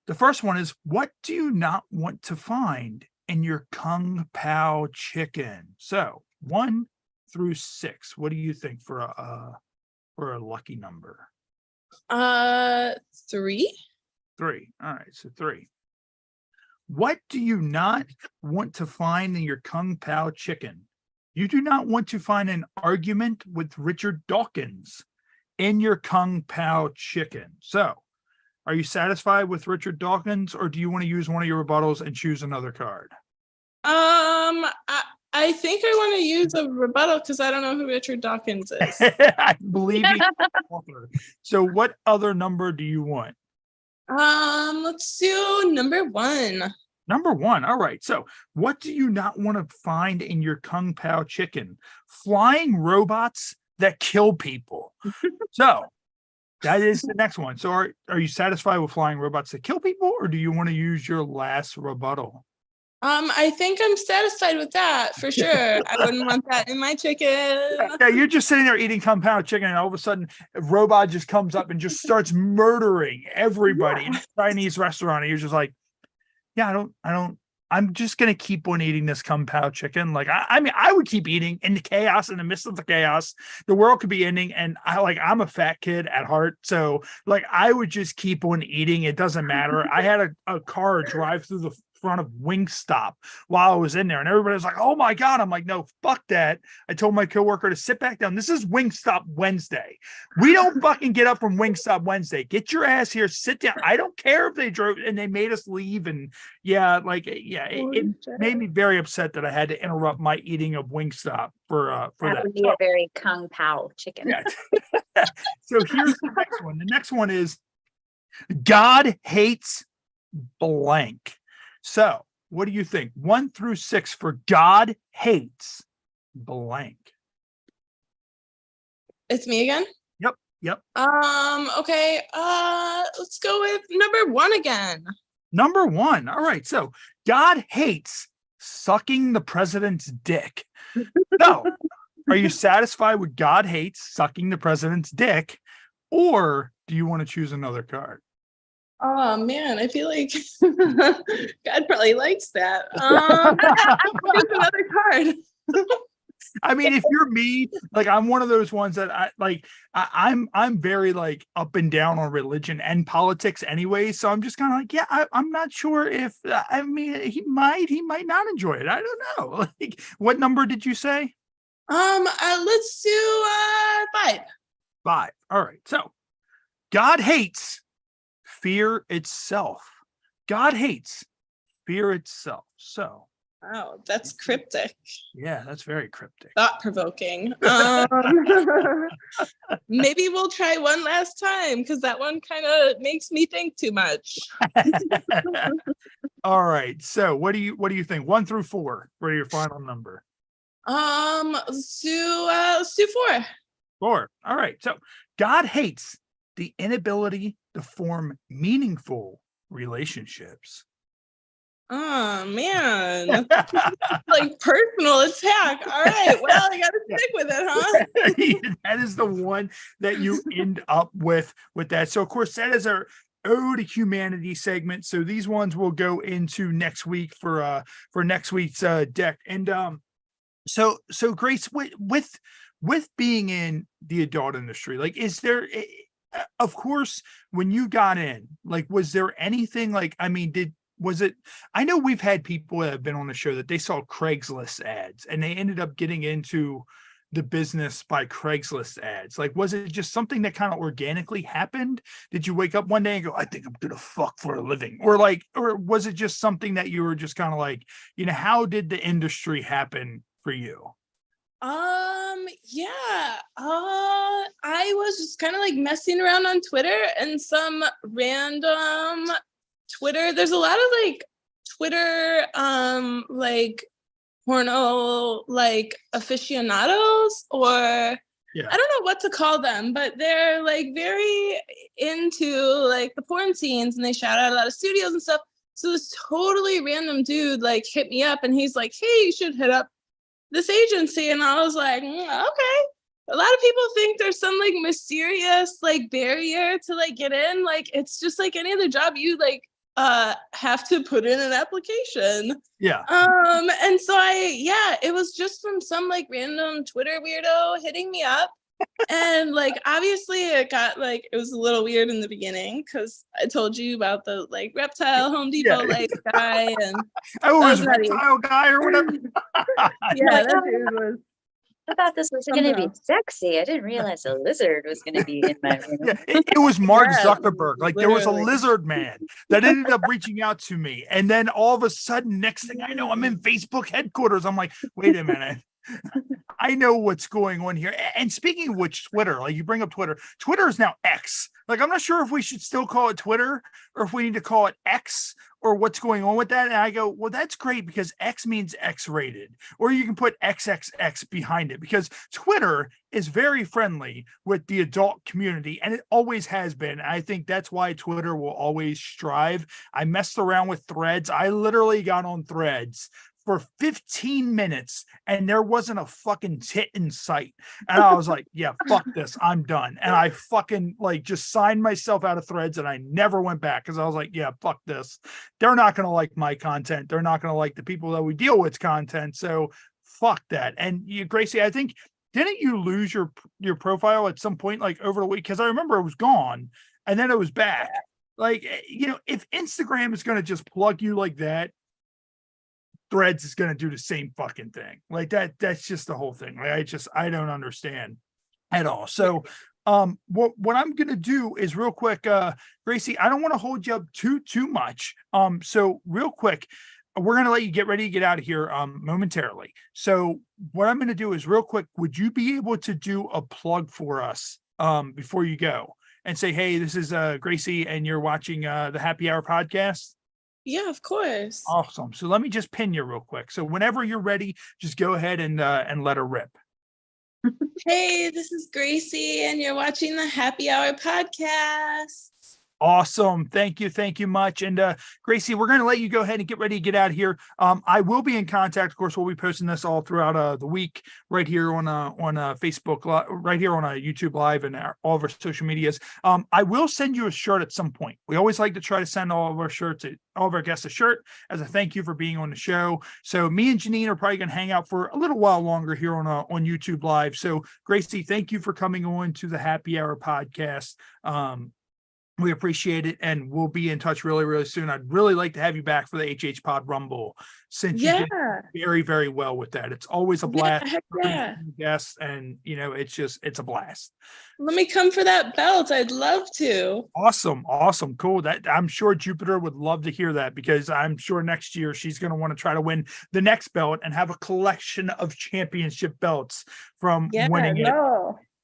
the first one is, what do you not want to find in your Kung Pao chicken? So 1 through 6, what do you think for a lucky number? 3. 3. All right, so 3. What do you not want to find in your Kung Pao chicken? You do not want to find an argument with Richard Dawkins in your Kung Pao chicken. So, are you satisfied with Richard Dawkins, or do you want to use one of your rebuttals and choose another card? I think I want to use a rebuttal because I don't know who Richard Dawkins is. I believe he's the author. So, what other number do you want? Let's do number 1. Number 1. All right. So what do you not want to find in your Kung Pao chicken? Flying robots that kill people. So that is the next one. So are you satisfied with flying robots that kill people, or do you want to use your last rebuttal? I think I'm satisfied with that for sure. I wouldn't want that in my chicken. Yeah, you're just sitting there eating Kung Pao chicken, and all of a sudden a robot just comes up and just starts murdering everybody in a Chinese restaurant. And you're just like, yeah, I'm just gonna keep on eating this Kung Pao chicken. Like, I mean, I would keep eating in the chaos, in the midst of the chaos. The world could be ending, and I'm a fat kid at heart, so like I would just keep on eating. It doesn't matter. I had a car drive through the front of Wingstop while I was in there, and everybody was like, oh my God. I'm like, no, fuck that. I told my coworker to sit back down. This is Wingstop Wednesday. We don't fucking get up from Wingstop Wednesday. Get your ass here, sit down. I don't care if they drove and they made us leave. And it made me very upset that I had to interrupt my eating of Wingstop for that. Would be a very Kung Pao chicken. Yeah. So here's the next one. The next one is, God hates blank. So, what do you think? 1 through 6 for God hates blank. It's me again? Yep. Okay. Let's go with number 1 again. Number 1. All right. So, God hates sucking the president's dick. So, are you satisfied with God hates sucking the president's dick, or do you want to choose another card? Oh man, I feel like God probably likes that. Pick another card. I mean, if you're me, like I'm one of those ones that I'm very like up and down on religion and politics anyway. So I'm just kind of like, yeah, I'm not sure if I mean he might not enjoy it. I don't know. Like, what number did you say? Let's do 5. 5. All right. So God hates fear itself. God hates fear itself. So, wow, that's cryptic. Yeah, that's very cryptic. Thought-provoking. Maybe we'll try one last time because that one kind of makes me think too much. All right. So, what do you think? 1 through 4 for your final number. Let's do 4. 4. All right. So, God hates the inability to form meaningful relationships. Oh man, like personal attack. All right, well, I gotta stick with it, huh? That is the one that you end up with that. So of course that is our Ode to Humanity segment. So these ones will go into next week for next week's deck. And So Grace, with being in the adult industry, like, is there, of course, when you got in, like, was there anything like, I mean, was it, I know we've had people that have been on the show that they saw Craigslist ads and they ended up getting into the business by Craigslist ads. Like, was it just something that kind of organically happened? Did you wake up one day and go, I think I'm gonna fuck for a living? Or like, or was it just something that you were just kind of like, how did the industry happen for you? Yeah. I was just kind of like messing around on Twitter and some random Twitter. There's a lot of like Twitter, like porno, like aficionados, or Yeah. I don't know what to call them, but they're like very into like the porn scenes and they shout out a lot of studios and stuff. So this totally random dude like hit me up and he's like, hey, you should hit up this agency. And I was like, okay. A lot of people think there's some like mysterious like barrier to like get in. Like it's just like any other job, you like have to put in an application. Yeah. And so it was just from some like random Twitter weirdo hitting me up. And like obviously it was a little weird in the beginning because I told you about the like reptile Home Depot like guy, and I was reptile guy or whatever. Yeah, that dude was. I thought this was going to be sexy. I didn't realize a lizard was going to be in my room. Yeah, it was Mark Zuckerberg. Like there was a lizard man that ended up reaching out to me. And then all of a sudden, next thing I know, I'm in Facebook headquarters. I'm like, wait a minute. I know what's going on here. And speaking of which, Twitter, like you bring up Twitter, Twitter is now X. Like, I'm not sure if we should still call it Twitter or if we need to call it X or what's going on with that. And I go, well, that's great because X means X-rated, or you can put XXX behind it because Twitter is very friendly with the adult community and it always has been. I think that's why Twitter will always strive. I messed around with Threads. I literally got on Threads for 15 minutes and there wasn't a fucking tit in sight. And I was like, yeah, fuck this. I'm done. And I fucking like just signed myself out of Threads and I never went back because I was like, yeah, fuck this. They're not going to like my content. They're not going to like the people that we deal with content. So fuck that. And you, Graycee, I think, didn't you lose your profile at some point, like over the week? Because I remember it was gone and then it was back. Like, if Instagram is going to just plug you like that, Threads is going to do the same fucking thing like that. That's just the whole thing. Like, I don't understand at all. So, what I'm going to do is real quick, Graycee, I don't want to hold you up too much. So real quick, we're going to let you get ready to get out of here, momentarily. So what I'm going to do is real quick, would you be able to do a plug for us, before you go and say, hey, this is, Graycee and you're watching, the Happy Hour podcast? Yeah, of course. Awesome. So let me just pin you real quick. So whenever you're ready, just go ahead and let her rip. Hey, this is Graycee, and you're watching the Happy Hour podcast. Awesome. Thank you much. And Graycee, we're going to let you go ahead and get ready to get out of here. I will be in contact. Of course, we'll be posting this all throughout the week right here on Facebook, right here on YouTube Live and all of our social medias. I will send you a shirt at some point. We always like to try to send all of our guests a shirt as a thank you for being on the show. So me and Janine are probably going to hang out for a little while longer here on YouTube Live. So Graycee, thank you for coming on to the Happy Hour podcast. We appreciate it, and we'll be in touch really, really soon. I'd really like to have you back for the HHPod Rumble since you did very, very well with that. It's always a blast. Guests, and it's a blast. Let me come for that belt. I'd love to. Awesome, cool. That I'm sure Jupiter would love to hear that because I'm sure next year she's going to want to try to win the next belt and have a collection of championship belts from winning it.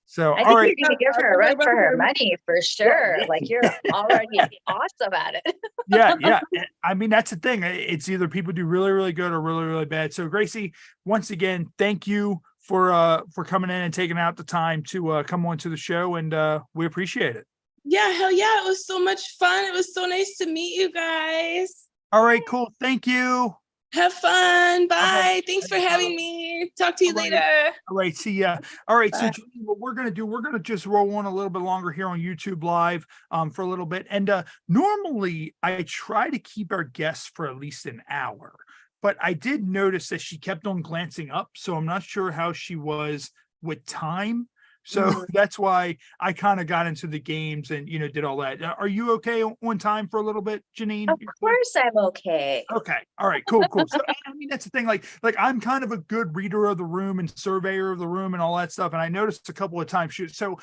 So, I think you're going to give her a run for her money for sure. Like you're already awesome at it. Yeah. I mean, that's the thing. It's either people do really, really good or really, really bad. So, Graycee, once again, thank you for coming in and taking out the time to come on to the show, and we appreciate it. Yeah, hell yeah! It was so much fun. It was so nice to meet you guys. All right, cool. Thank you. Have fun. Bye. Thanks for having me. Talk to you later. All right. See ya. All right. Bye. So what we're going to do, we're going to just roll on a little bit longer here on YouTube Live for a little bit. And normally I try to keep our guests for at least an hour. but I did notice that she kept on glancing up. So I'm not sure how she was with time. So that's why I kind of got into the games and, did all that. Are you okay on time for a little bit, Janine? Of course I'm okay. Okay. All right, cool. So, I mean, that's the thing. Like I'm kind of a good reader of the room and surveyor of the room and all that stuff. And I noticed a couple of times so,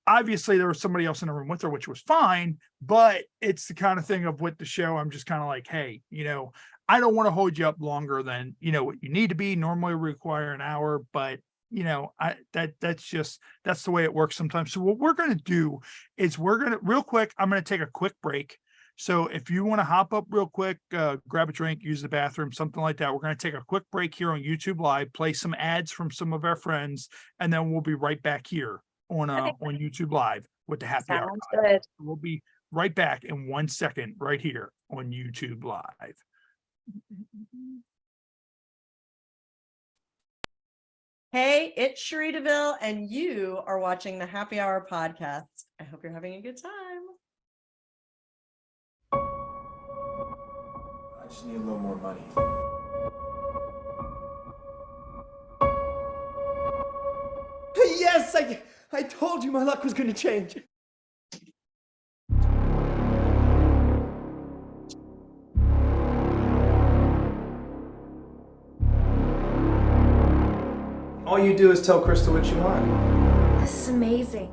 obviously there was somebody else in the room with her, which was fine, but it's the kind of thing of with the show. I'm just kind of like, hey, I don't want to hold you up longer than, what you need to be. Normally require an hour, but that's the way it works sometimes. So what we're going to do is real quick, I'm going to take a quick break. So if you want to hop up real quick, grab a drink, use the bathroom, something like that, we're going to take a quick break here on YouTube Live, play some ads from some of our friends, and then we'll be right back here on YouTube Live with the Happy Hour. Good. We'll be right back in 1 second right here on YouTube Live. Hey, it's Cherie DeVille, and you are watching the Happy Hour podcast. I hope you're having a good time. I just need a little more money. Yes, I told you my luck was going to change. All you do is tell Crystal what you want. This is amazing.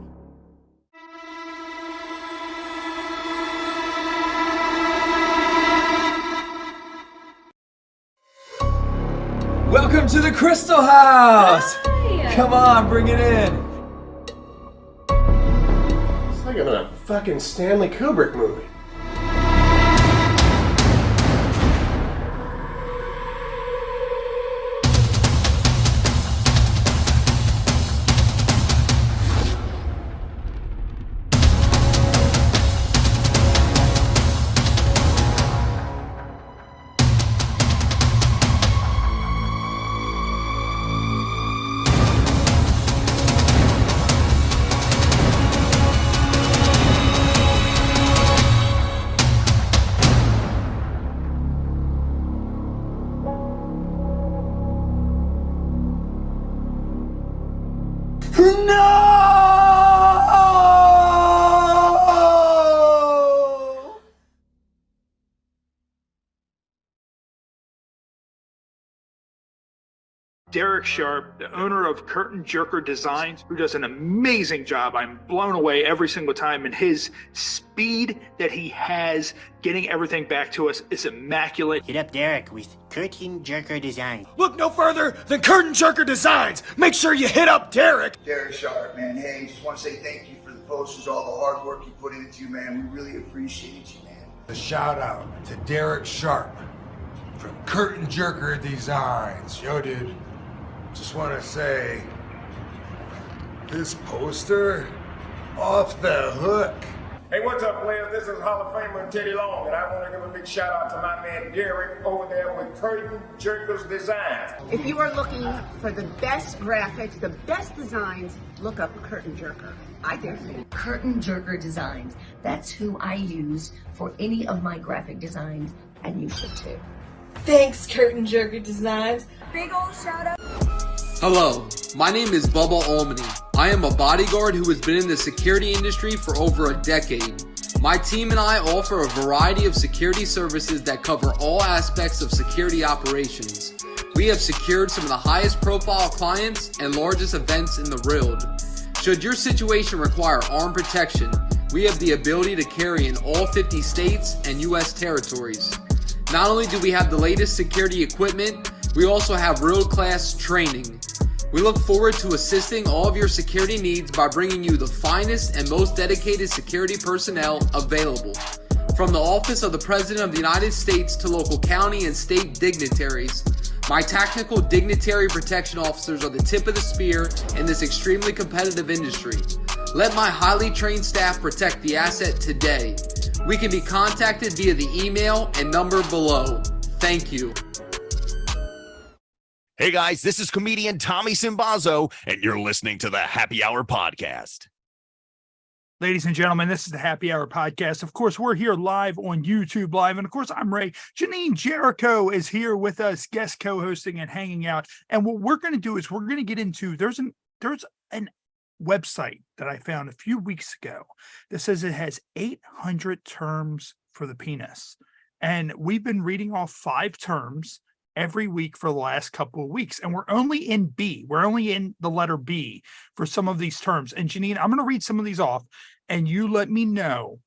Welcome to the Crystal House! Hi. Come on, bring it in. It's like I'm in a fucking Stanley Kubrick movie. No! Derek Sharp, the owner of Curtain Jerker Designs, who does an amazing job. I'm blown away every single time, and his speed that he has getting everything back to us is immaculate. Hit up Derek with Curtain Jerker Design. Look no further than Curtain Jerker Designs. Make sure you hit up Derek. Derek Sharp, man. Hey, just want to say thank you for the posters, all the hard work you put into, man. We really appreciate you, man. A shout out to Derek Sharp from Curtain Jerker Designs. Yo, dude, just want to say, this poster, off the hook. Hey, what's up, players? This is Hall of Famer Teddy Long, and I want to give a big shout out to my man Derek over there with Curtain Jerker Designs. If you are looking for the best graphics, the best designs, look up Curtain Jerker. I do. Curtain Jerker Designs. That's who I use for any of my graphic designs, and you should too. Thanks, Curtain Jerker Designs. Big old shout out. Hello, my name is Bubba Almany. I am a bodyguard who has been in the security industry for over a decade. My team and I offer a variety of security services that cover all aspects of security operations. We have secured some of the highest profile clients and largest events in the world. Should your situation require armed protection, we have the ability to carry in all 50 states and U.S. territories. Not only do we have the latest security equipment, we also have world-class training. We look forward to assisting all of your security needs by bringing you the finest and most dedicated security personnel available. From the Office of the President of the United States to local county and state dignitaries, my tactical dignitary protection officers are the tip of the spear in this extremely competitive industry. Let my highly trained staff protect the asset today. We can be contacted via the email and number below. Thank you. Hey guys, this is comedian Tommy Simbazo, and you're listening to the Happy Hour podcast. Ladies and gentlemen, this is the Happy Hour podcast. Of course, we're here live on YouTube Live. And of course, I'm Ray. Janine Jericho is here with us, guest co-hosting and hanging out. And what we're going to do is we're going to get into, there's an website that I found a few weeks ago that says it has 800 terms for the penis. And we've been reading off 5 terms every week for the last couple of weeks. And we're only in B. We're only in the letter B for some of these terms. And Janine, I'm going to read some of these off and you let me know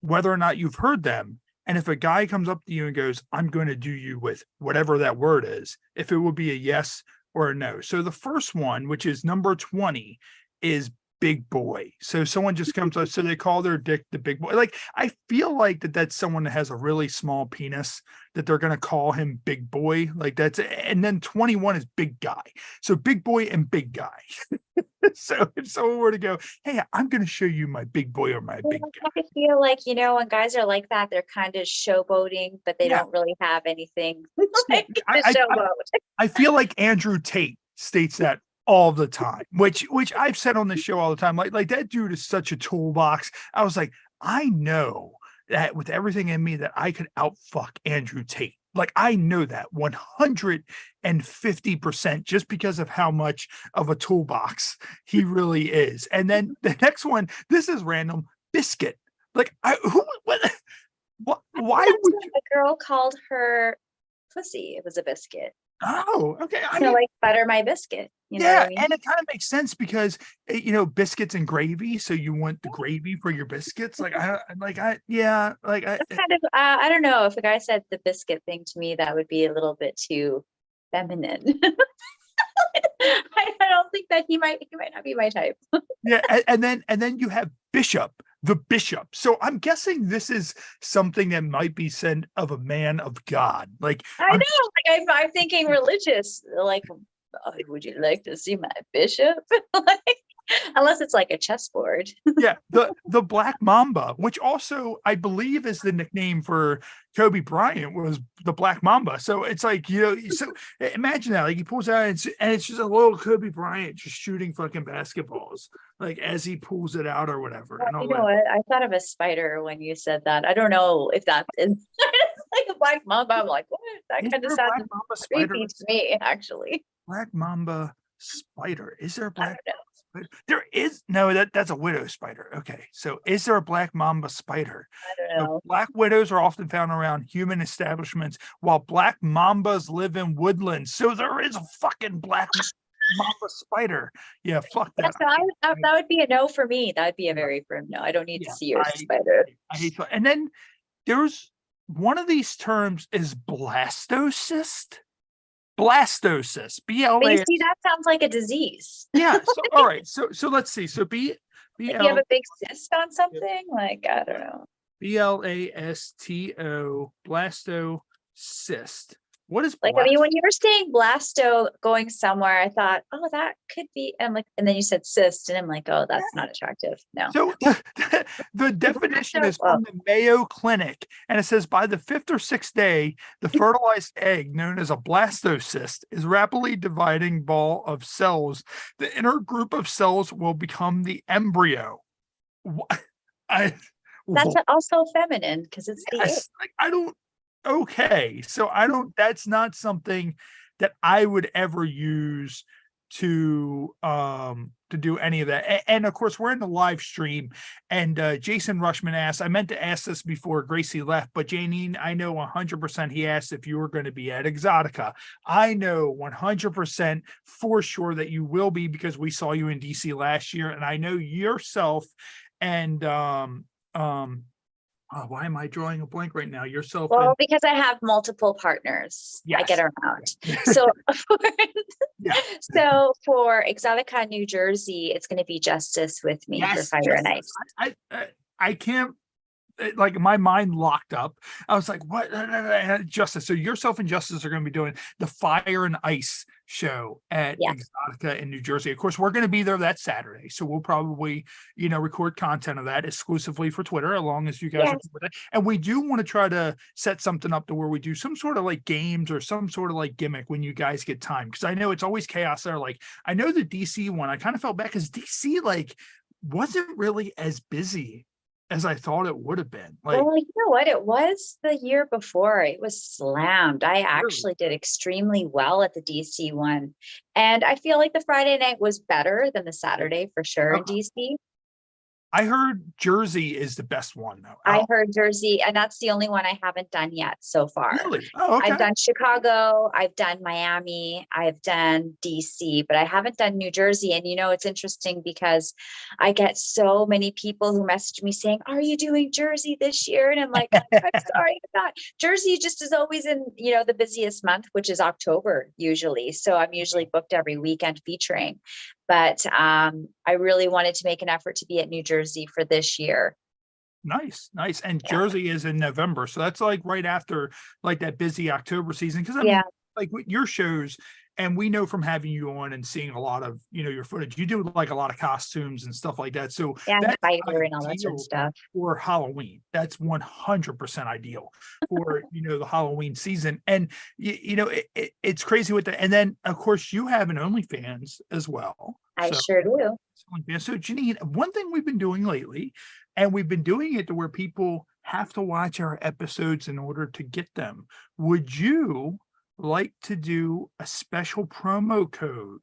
whether or not you've heard them. And if a guy comes up to you and goes, I'm going to do you with whatever that word is, if it would be a yes or a no. So the first one, which is number 20, is big boy. So someone just comes up, so they call their dick the big boy. Like, I feel like that's someone that has a really small penis that they're going to call him big boy. Like that's, and then 21 is big guy. So big boy and big guy. So if someone were to go, hey, I'm going to show you my big boy or my big guy. I feel like, when guys are like that, they're kind of showboating, but they don't really have anything like to showboat. I feel like Andrew Tate states that all the time, which I've said on the show all the time. Like that dude is such a toolbox. I was like, I know that with everything in me that I could outfuck Andrew Tate. Like I know that 150% just because of how much of a toolbox he really is. And then the next one, this is random, biscuit. Like why would a girl called her pussy? It was a biscuit. Oh, okay. I mean, like butter my biscuit. You know what I mean? And it kind of makes sense because biscuits and gravy. So you want the gravy for your biscuits. I don't know, if a guy said the biscuit thing to me, that would be a little bit too feminine. I don't think that he might not be my type. Yeah, and then you have bishop. The bishop. So I'm guessing this is something that might be said of a man of God. Like I'm thinking religious. Like, would you like to see my bishop? Unless it's like a chessboard. Yeah, the Black Mamba, which also I believe is the nickname for Kobe Bryant, was the Black Mamba. So it's like, so imagine that, like he pulls out and it's just a little Kobe Bryant just shooting fucking basketballs, like as he pulls it out or whatever. Well, you know what? I thought of a spider when you said that. I don't know if that is like a Black Mamba. I'm like, what? That kind of sounds creepy to me, actually. Black Mamba spider. Is there a Black Mamba spider? There is no, that's a widow spider. Okay, so is there a Black Mamba spider? I don't know. Black widows are often found around human establishments, while Black Mambas live in woodlands. So there is a fucking Black Mamba spider. Yeah, fuck that. So that would be a no for me. That would be a very firm no. I don't need to see your spider. I hate that. And then there's one of these terms is blastocyst. Blastocyst, BLA. See, that sounds like a disease. Yeah. So, all right. So let's see. So if you have a big cyst on something, like I don't know. BLASTO, blastocyst. What is like? I mean, when you were saying blasto going somewhere, I thought, oh, that could be. And and then you said cyst, and I'm like, oh, that's not attractive. No. So the definition is from the Mayo Clinic, and it says by the 5th or 6th day, the fertilized egg, known as a blastocyst, is rapidly dividing ball of cells. The inner group of cells will become the embryo. That's also feminine because it's the egg. Like I don't. Okay, so that's not something that I would ever use to do any of that. And of course, we're in the live stream, and Jason Rushman asked, I meant to ask this before Graycee left, but Janine, I know 100% he asked if you were going to be at Exotica. I know 100% for sure that you will be, because we saw you in DC last year, and I know yourself and why am I drawing a blank right now? Yourself. Well, because I have multiple partners. Yes. I get around. So, so for Exotica, New Jersey, it's going to be Justice with me for Fire and Ice. I can't. Like my mind locked up. I was like, what? Justice. So yourself and Justice are going to be doing the Fire and Ice show at Exotica in New Jersey. Of course, we're going to be there that Saturday. So we'll probably, record content of that exclusively for Twitter, as long as you guys are cool with it. And we do want to try to set something up to where we do some sort of like games or some sort of like gimmick when you guys get time. Because I know it's always chaos there. Like I know the DC one, I kind of felt bad because DC, like, wasn't really as busy as I thought it would have been. Like, well, you know what? It was the year before. It was slammed. I actually did extremely well at the DC one. And I feel like the Friday night was better than the Saturday for sure in DC. I heard Jersey is the best one though. I heard Jersey, and that's the only one I haven't done yet so far. Really? Oh, okay. I've done Chicago, I've done Miami, I've done DC, but I haven't done New Jersey. And you know, it's interesting because I get so many people who message me saying, "Are you doing Jersey this year?" And I'm like, "I'm sorry, I'm not." Jersey just is always in, you know, the busiest month, which is October usually. So I'm usually booked every weekend featuring. But I really wanted to make an effort to be at New Jersey for this year. Nice. And Jersey is in November. So that's like right after like that busy October season. Because I mean, like with your shows, and we know from having you on and seeing a lot of, you know, your footage, you do like a lot of costumes and stuff like that. So that's fighter and all that sort of stuff for Halloween. That's 100% ideal for, you know, the Halloween season. And you know, it's crazy with that. And then of course you have an OnlyFans as well. I sure do. So Janine, one thing we've been doing lately, and we've been doing it to where people have to watch our episodes in order to get them. Would you like to do a special promo code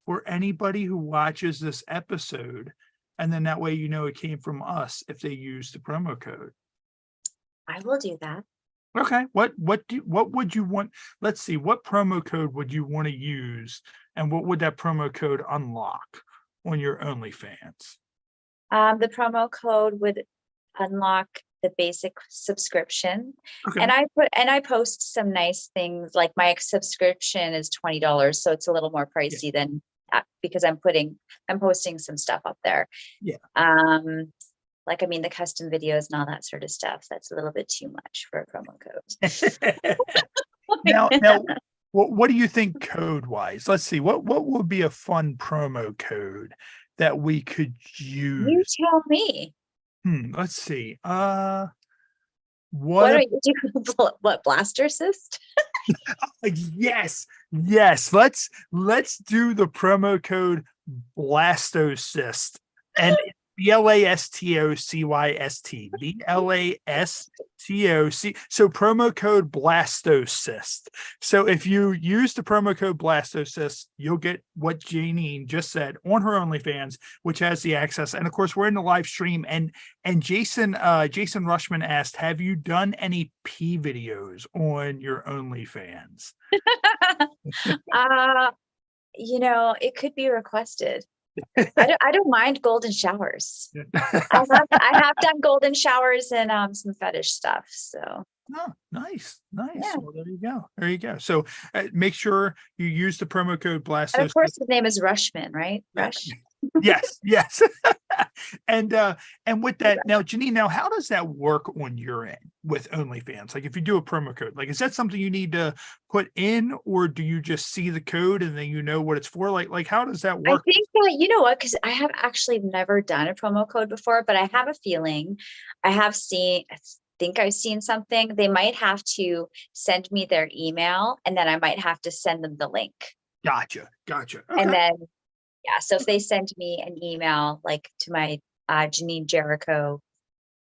for anybody who watches this episode? And then that way, you know, it came from us if they use the promo code. I will do that. Okay. What would you want? Let's see. What promo code would you want to use? And what would that promo code unlock on your OnlyFans? The promo code would unlock the basic subscription. Okay. And I post some nice things, like my subscription is $20. So it's a little more pricey than because I'm posting some stuff up there. Yeah. Like, I mean, the custom videos and all that sort of stuff, that's a little bit too much for a promo code. Now, what do you think code wise? Let's see, what would be a fun promo code that we could use? You tell me. Let's see. What are you doing? What, blaster cyst? Yes. Let's do the promo code blastocyst, and BLASTOCYST, BLASTOC. So promo code blastocyst. So if you use the promo code blastocyst, you'll get what Janine just said on her OnlyFans, which has the access. And of course, we're in the live stream. And Jason Rushman asked, have you done any pee videos on your OnlyFans? You know, it could be requested. I don't mind golden showers. I have done golden showers and some fetish stuff. So nice. Yeah. Well, there you go. So make sure you use the promo code BLASTOS. And of course, his name is Rushman, right? Rush. Yes. And with that, now Janine, how does that work on your end with OnlyFans? Like, if you do a promo code, like, is that something you need to put in, or do you just see the code and then you know what it's for? Like how does that work? I think that, you know what, because I have actually never done a promo code before, but I have a feeling I've seen something. They might have to send me their email, and then I might have to send them the link. Gotcha. Okay. And then so if they send me an email, like to my Janine Jericho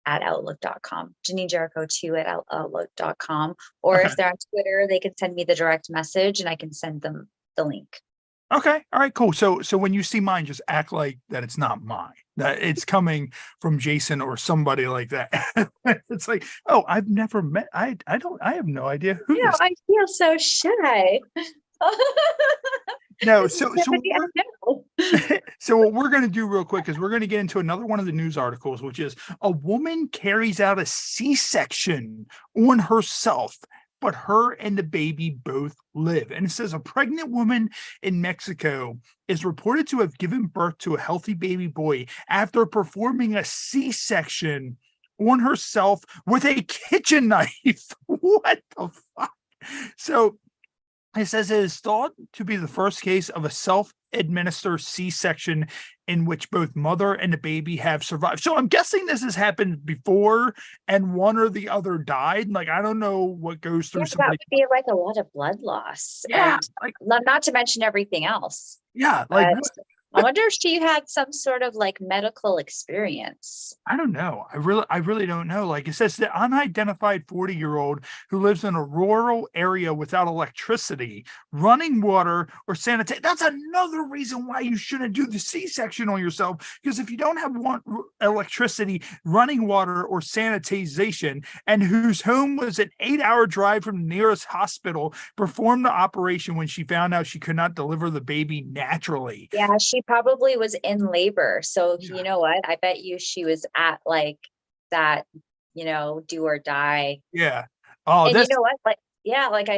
at outlook.com, Janine Jericho 2 at outlook.com, or if they're on Twitter, they can send me the direct message and I can send them the link. Okay. All right, cool. So when you see mine, just act like that it's not mine, that it's coming from Jason or somebody like that. It's like, oh, I've never met, I have no idea who this is. I feel so shy. No, so what we're going to do real quick is we're going to get into another one of the news articles, which is a woman carries out a C-section on herself, but her and the baby both live. And it says a pregnant woman in Mexico is reported to have given birth to a healthy baby boy after performing a C-section on herself with a kitchen knife. What the fuck? So it says it is thought to be the first case of a self-administered C-section in which both mother and the baby have survived. So I'm guessing this has happened before and one or the other died. Like, I don't know what goes through. That would be like a lot of blood loss. Yeah. And not to mention everything else. Yeah. Like, I wonder if she had some sort of like medical experience. I don't know. I really don't know. Like it says, the unidentified 40-year-old who lives in a rural area without electricity, running water, or sanitation. That's another reason why you shouldn't do the C-section on yourself. Because if you don't have electricity, running water, or sanitization, and whose home was an 8-hour drive from the nearest hospital, performed the operation when she found out she could not deliver the baby naturally. Yeah, she probably was in labor. So you know what? I bet you she was at like that, do or die. Yeah. Oh, and you know what? Like, yeah, like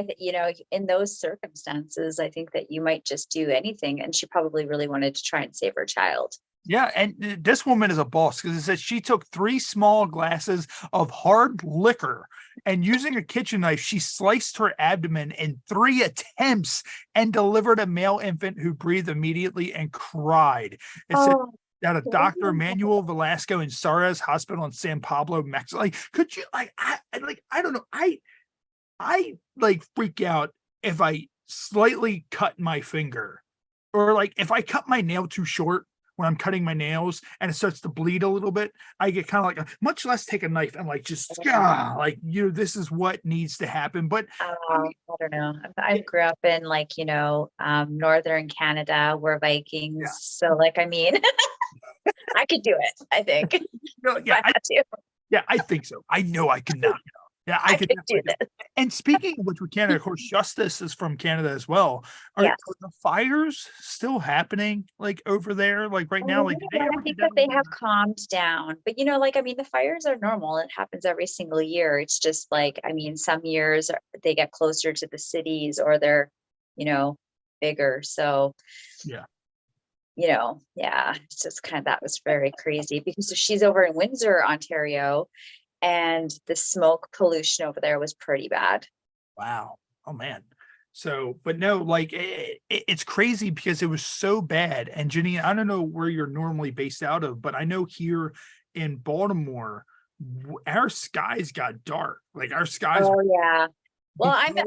in those circumstances, I think that you might just do anything. And she probably really wanted to try and save her child. Yeah, and this woman is a boss because it says she took 3 small glasses of hard liquor and using a kitchen knife, she sliced her abdomen in 3 attempts and delivered a male infant who breathed immediately and cried. It said that a Dr. Manuel Velasco in Suarez Hospital in San Pablo, Mexico. Like, could you I don't know. I like freak out if I slightly cut my finger, or like if I cut my nail too short when I'm cutting my nails and it starts to bleed a little bit, I get kind of like much less take a knife and like just this is what needs to happen. But I don't know. I grew up in like, northern Canada, we're Vikings. Yeah. So like, I mean, I could do it, I think. I think so. I know I can now. Yeah, I could do this. And speaking of which, with Canada, of course, Justice is from Canada as well. Are the fires still happening like over there, like right now? Like I think that they have calmed down, but the fires are normal. It happens every single year. It's just like, some years they get closer to the cities or they're, bigger. So it's just that was very crazy because she's over in Windsor, Ontario. And the smoke pollution over there was pretty bad. Wow. Oh, man. So, but no, like it's crazy because it was so bad. And Janine, I don't know where you're normally based out of, but I know here in Baltimore, our skies got dark. Like our skies. Oh, yeah. Well, I'm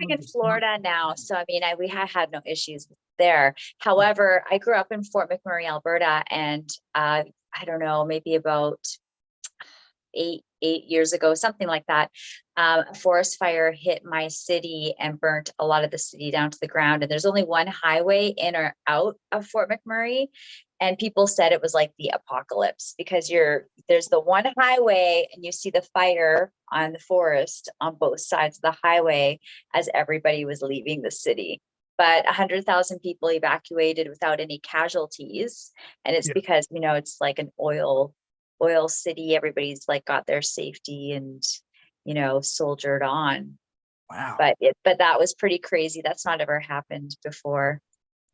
in Florida now. So, we had no issues there. However, I grew up in Fort McMurray, Alberta. And I don't know, maybe about 8 years ago, something like that, a forest fire hit my city and burnt a lot of the city down to the ground. And there's only one highway in or out of Fort McMurray. And people said it was like the apocalypse because there's the one highway and you see the fire on the forest on both sides of the highway as everybody was leaving the city. But 100,000 people evacuated without any casualties. And it's because, it's like an oil city. Everybody's like got their safety and soldiered on. Wow. But that was pretty crazy. That's not ever happened before.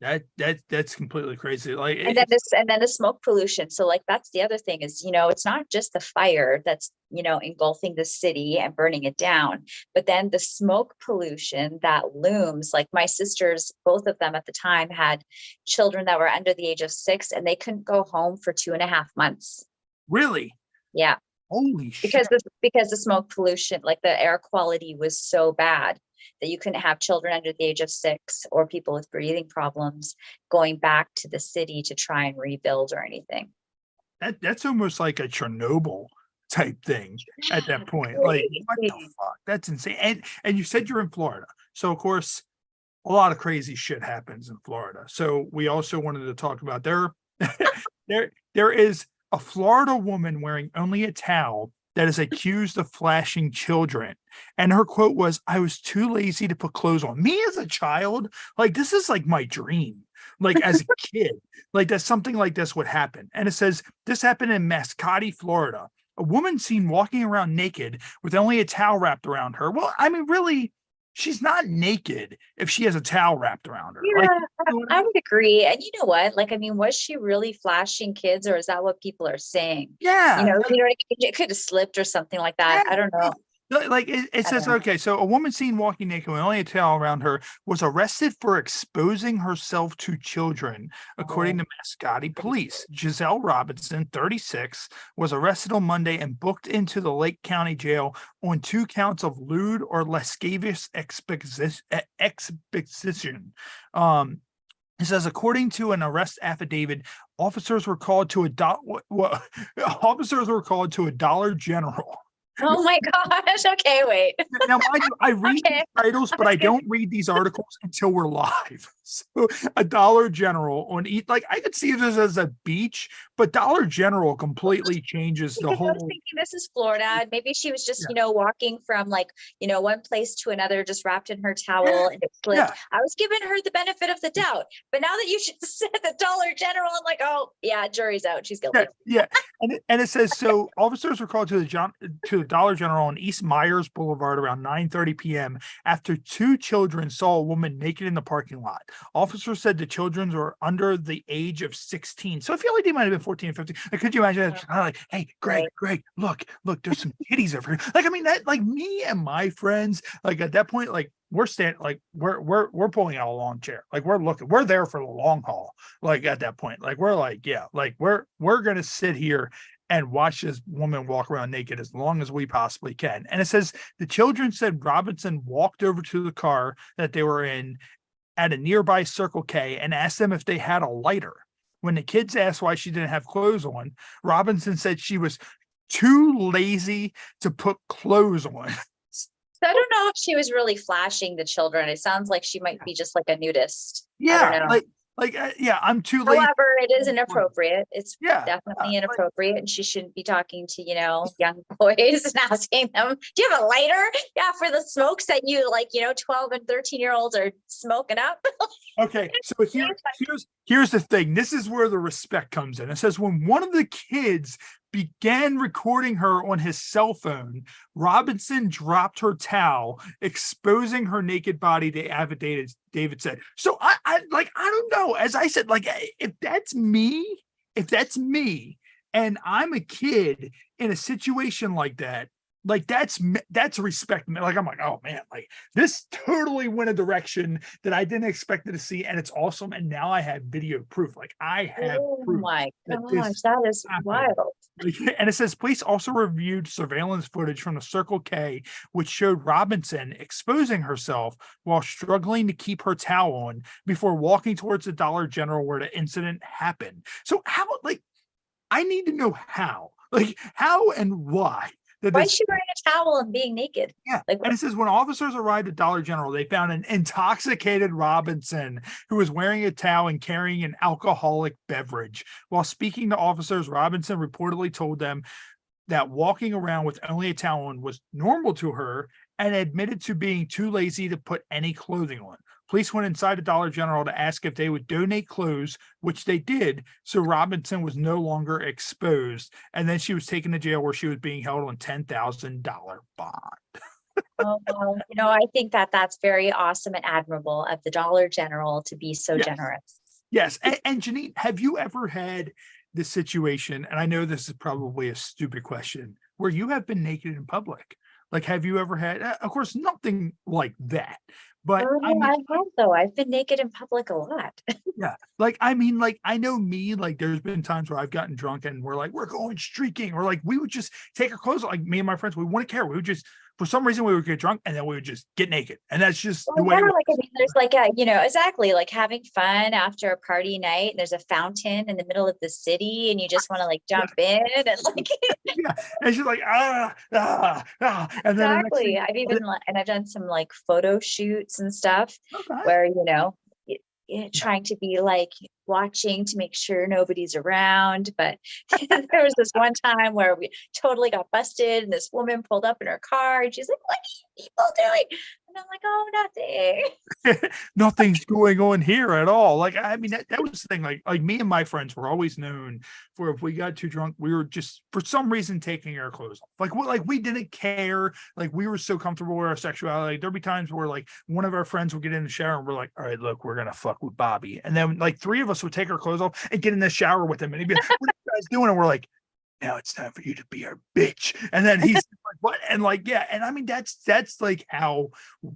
That's completely crazy. Like and then the smoke pollution. So like that's the other thing is it's not just the fire that's engulfing the city and burning it down, but then the smoke pollution that looms. Like my sisters, both of them at the time had children that were under the age of 6 and they couldn't go home for 2.5 months. Really? Yeah. Holy shit. Because the smoke pollution, like the air quality was so bad that you couldn't have children under the age of 6 or people with breathing problems going back to the city to try and rebuild or anything. That's almost like a Chernobyl type thing at that point. Like what the fuck? That's insane. And you said you're in Florida. So of course a lot of crazy shit happens in Florida. So we also wanted to talk about there is a Florida woman wearing only a towel that is accused of flashing children. And her quote was, "I was too lazy to put clothes on." Me as a child, like this is like my dream. Like as a kid, like that something like this would happen. And it says, this happened in Mascotte, Florida. A woman seen walking around naked with only a towel wrapped around her. Well, really, she's not naked if she has a towel wrapped around her. Yeah, I would agree. And you know what? Was she really flashing kids, or is that what people are saying? Yeah. It could have slipped or something like that. Yeah. I don't know. Like it says, okay, so a woman seen walking naked with only a towel around her was arrested for exposing herself to children, according to Mascotte police. Giselle Robinson, 36, was arrested on Monday and booked into the Lake County Jail on 2 counts of lewd or lascivious exposition. It says, according to an arrest affidavit, officers were called to a Dollar General. Oh my gosh. Okay, wait. Now, mind you, I read Okay. these titles, but I don't read these articles until we're live. So a Dollar General on like I could see this as a beach, but Dollar General completely changes the Because I was whole. thinking this is Florida, and maybe she was just, Yeah. walking from like, one place to another, just wrapped in her towel Yeah. and it slipped. Yeah. I was giving her the benefit of the doubt, but now that you should said the Dollar General, I'm like, oh yeah, jury's out. She's guilty. Yeah. And it says, so officers were called to the Dollar General on East Myers Boulevard around 9:30 p.m. after two children saw a woman naked in the parking lot. Officers said the children were under the age of 16. So I feel like they might have been 14 or 15. Like, could you imagine? It's kind of like, hey, Greg, look, there's some kitties over here. Like, I mean, that like me and my friends, like at that point, like we're pulling out a lawn chair. Like we're there for the long haul. Like at that point, like we're like, yeah, like we're gonna sit here and watch this woman walk around naked as long as we possibly can. And it says the children said Robinson walked over to the car that they were in at a nearby Circle K and asked them if they had a lighter. When the kids asked why she didn't have clothes on, Robinson said she was too lazy to put clothes on. So I don't know if she was really flashing the children. It sounds like she might be just like a nudist. I don't know. I'm too lazy. However, it is inappropriate. It's Yeah, definitely inappropriate, and she shouldn't be talking to, young boys and asking them, do you have a lighter? Yeah, for the smokes that you 12 and 13-year-olds are smoking up. Okay, so here's the thing. This is where the respect comes in. It says when one of the kids began recording her on his cell phone, Robinson dropped her towel, exposing her naked body, the affidavit David said. So I don't know. As I said, like if that's me and I'm a kid in a situation like that, like that's respect. Like I'm like, oh man, like this totally went a direction that I didn't expect it to see, and it's awesome. And now I have video proof. Like I have proof. Oh my that gosh, that is wild. And it says police also reviewed surveillance footage from the Circle K, which showed Robinson exposing herself while struggling to keep her towel on before walking towards the Dollar General where the incident happened. So how, like, I need to know how and why. Why is she wearing a towel and being naked? Yeah. And it says when officers arrived at Dollar General, they found an intoxicated Robinson who was wearing a towel and carrying an alcoholic beverage. While speaking to officers, Robinson reportedly told them that walking around with only a towel on was normal to her and admitted to being too lazy to put any clothing on. Police went inside the Dollar General to ask if they would donate clothes, which they did, so Robinson was no longer exposed. And then she was taken to jail where she was being held on $10,000 bond. Oh, well, I think that's very awesome and admirable of the Dollar General to be so generous. Yes. And Janine, have you ever had this situation, and I know this is probably a stupid question, where you have been naked in public? Like, have you ever had, of course, nothing like that. But I have though. I've been naked in public a lot. Yeah. Like, I mean, like, I know me, like, there's been times where I've gotten drunk and we're like, we're going streaking, or like, we would just take our clothes, like me and my friends, we wouldn't care. We would just, for some reason, we would get drunk and then we would just get naked. And that's just the way. There's like exactly like having fun after a party night. There's a fountain in the middle of the city and you just want to like jump in and like. Yeah. And she's like, And then exactly. I've done some like photo shoots and stuff where, trying to be like watching to make sure nobody's around. But there was this one time where we totally got busted and this woman pulled up in her car and she's like, what are you people doing? And I'm like, oh, nothing. Nothing's going on here at all. Like, I mean, that was the thing. Like me and my friends were always known for, if we got too drunk, we were just for some reason taking our clothes off. Like we didn't care. Like we were so comfortable with our sexuality. Like, there'd be times where like one of our friends would get in the shower and we're like, all right, look, we're gonna fuck with Bobby. And then like three of us would take our clothes off and get in the shower with him. And he'd be like, what are you guys doing? And we're like, now it's time for you to be our bitch. And then he's like but and like, yeah, and I mean that's like how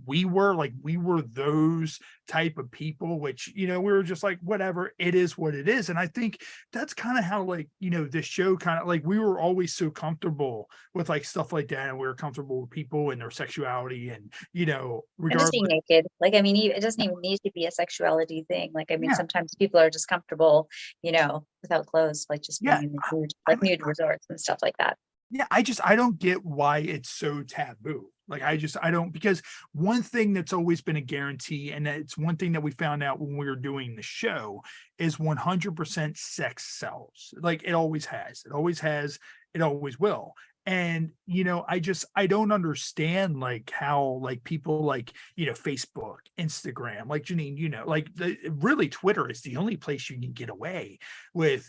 we were. Like we were those type of people, which we were just like, whatever, it is what it is. And I think that's kind of how like this show kind of like we were always so comfortable with like stuff like that, and we were comfortable with people and their sexuality, and And regardless. just being naked. Like, I mean, it doesn't even need to be a sexuality thing. Like, I mean, Yeah. sometimes people are just comfortable, without clothes, like just being Yeah, in the nude, like nude resorts and stuff like that. Yeah, I don't get why it's so taboo. Like I don't, because one thing that's always been a guarantee, and it's one thing that we found out when we were doing the show, is 100% sex sells. Like it always has. It always has, it always will. And I don't understand like how like people like Facebook, Instagram, like Janine, like really Twitter is the only place you can get away with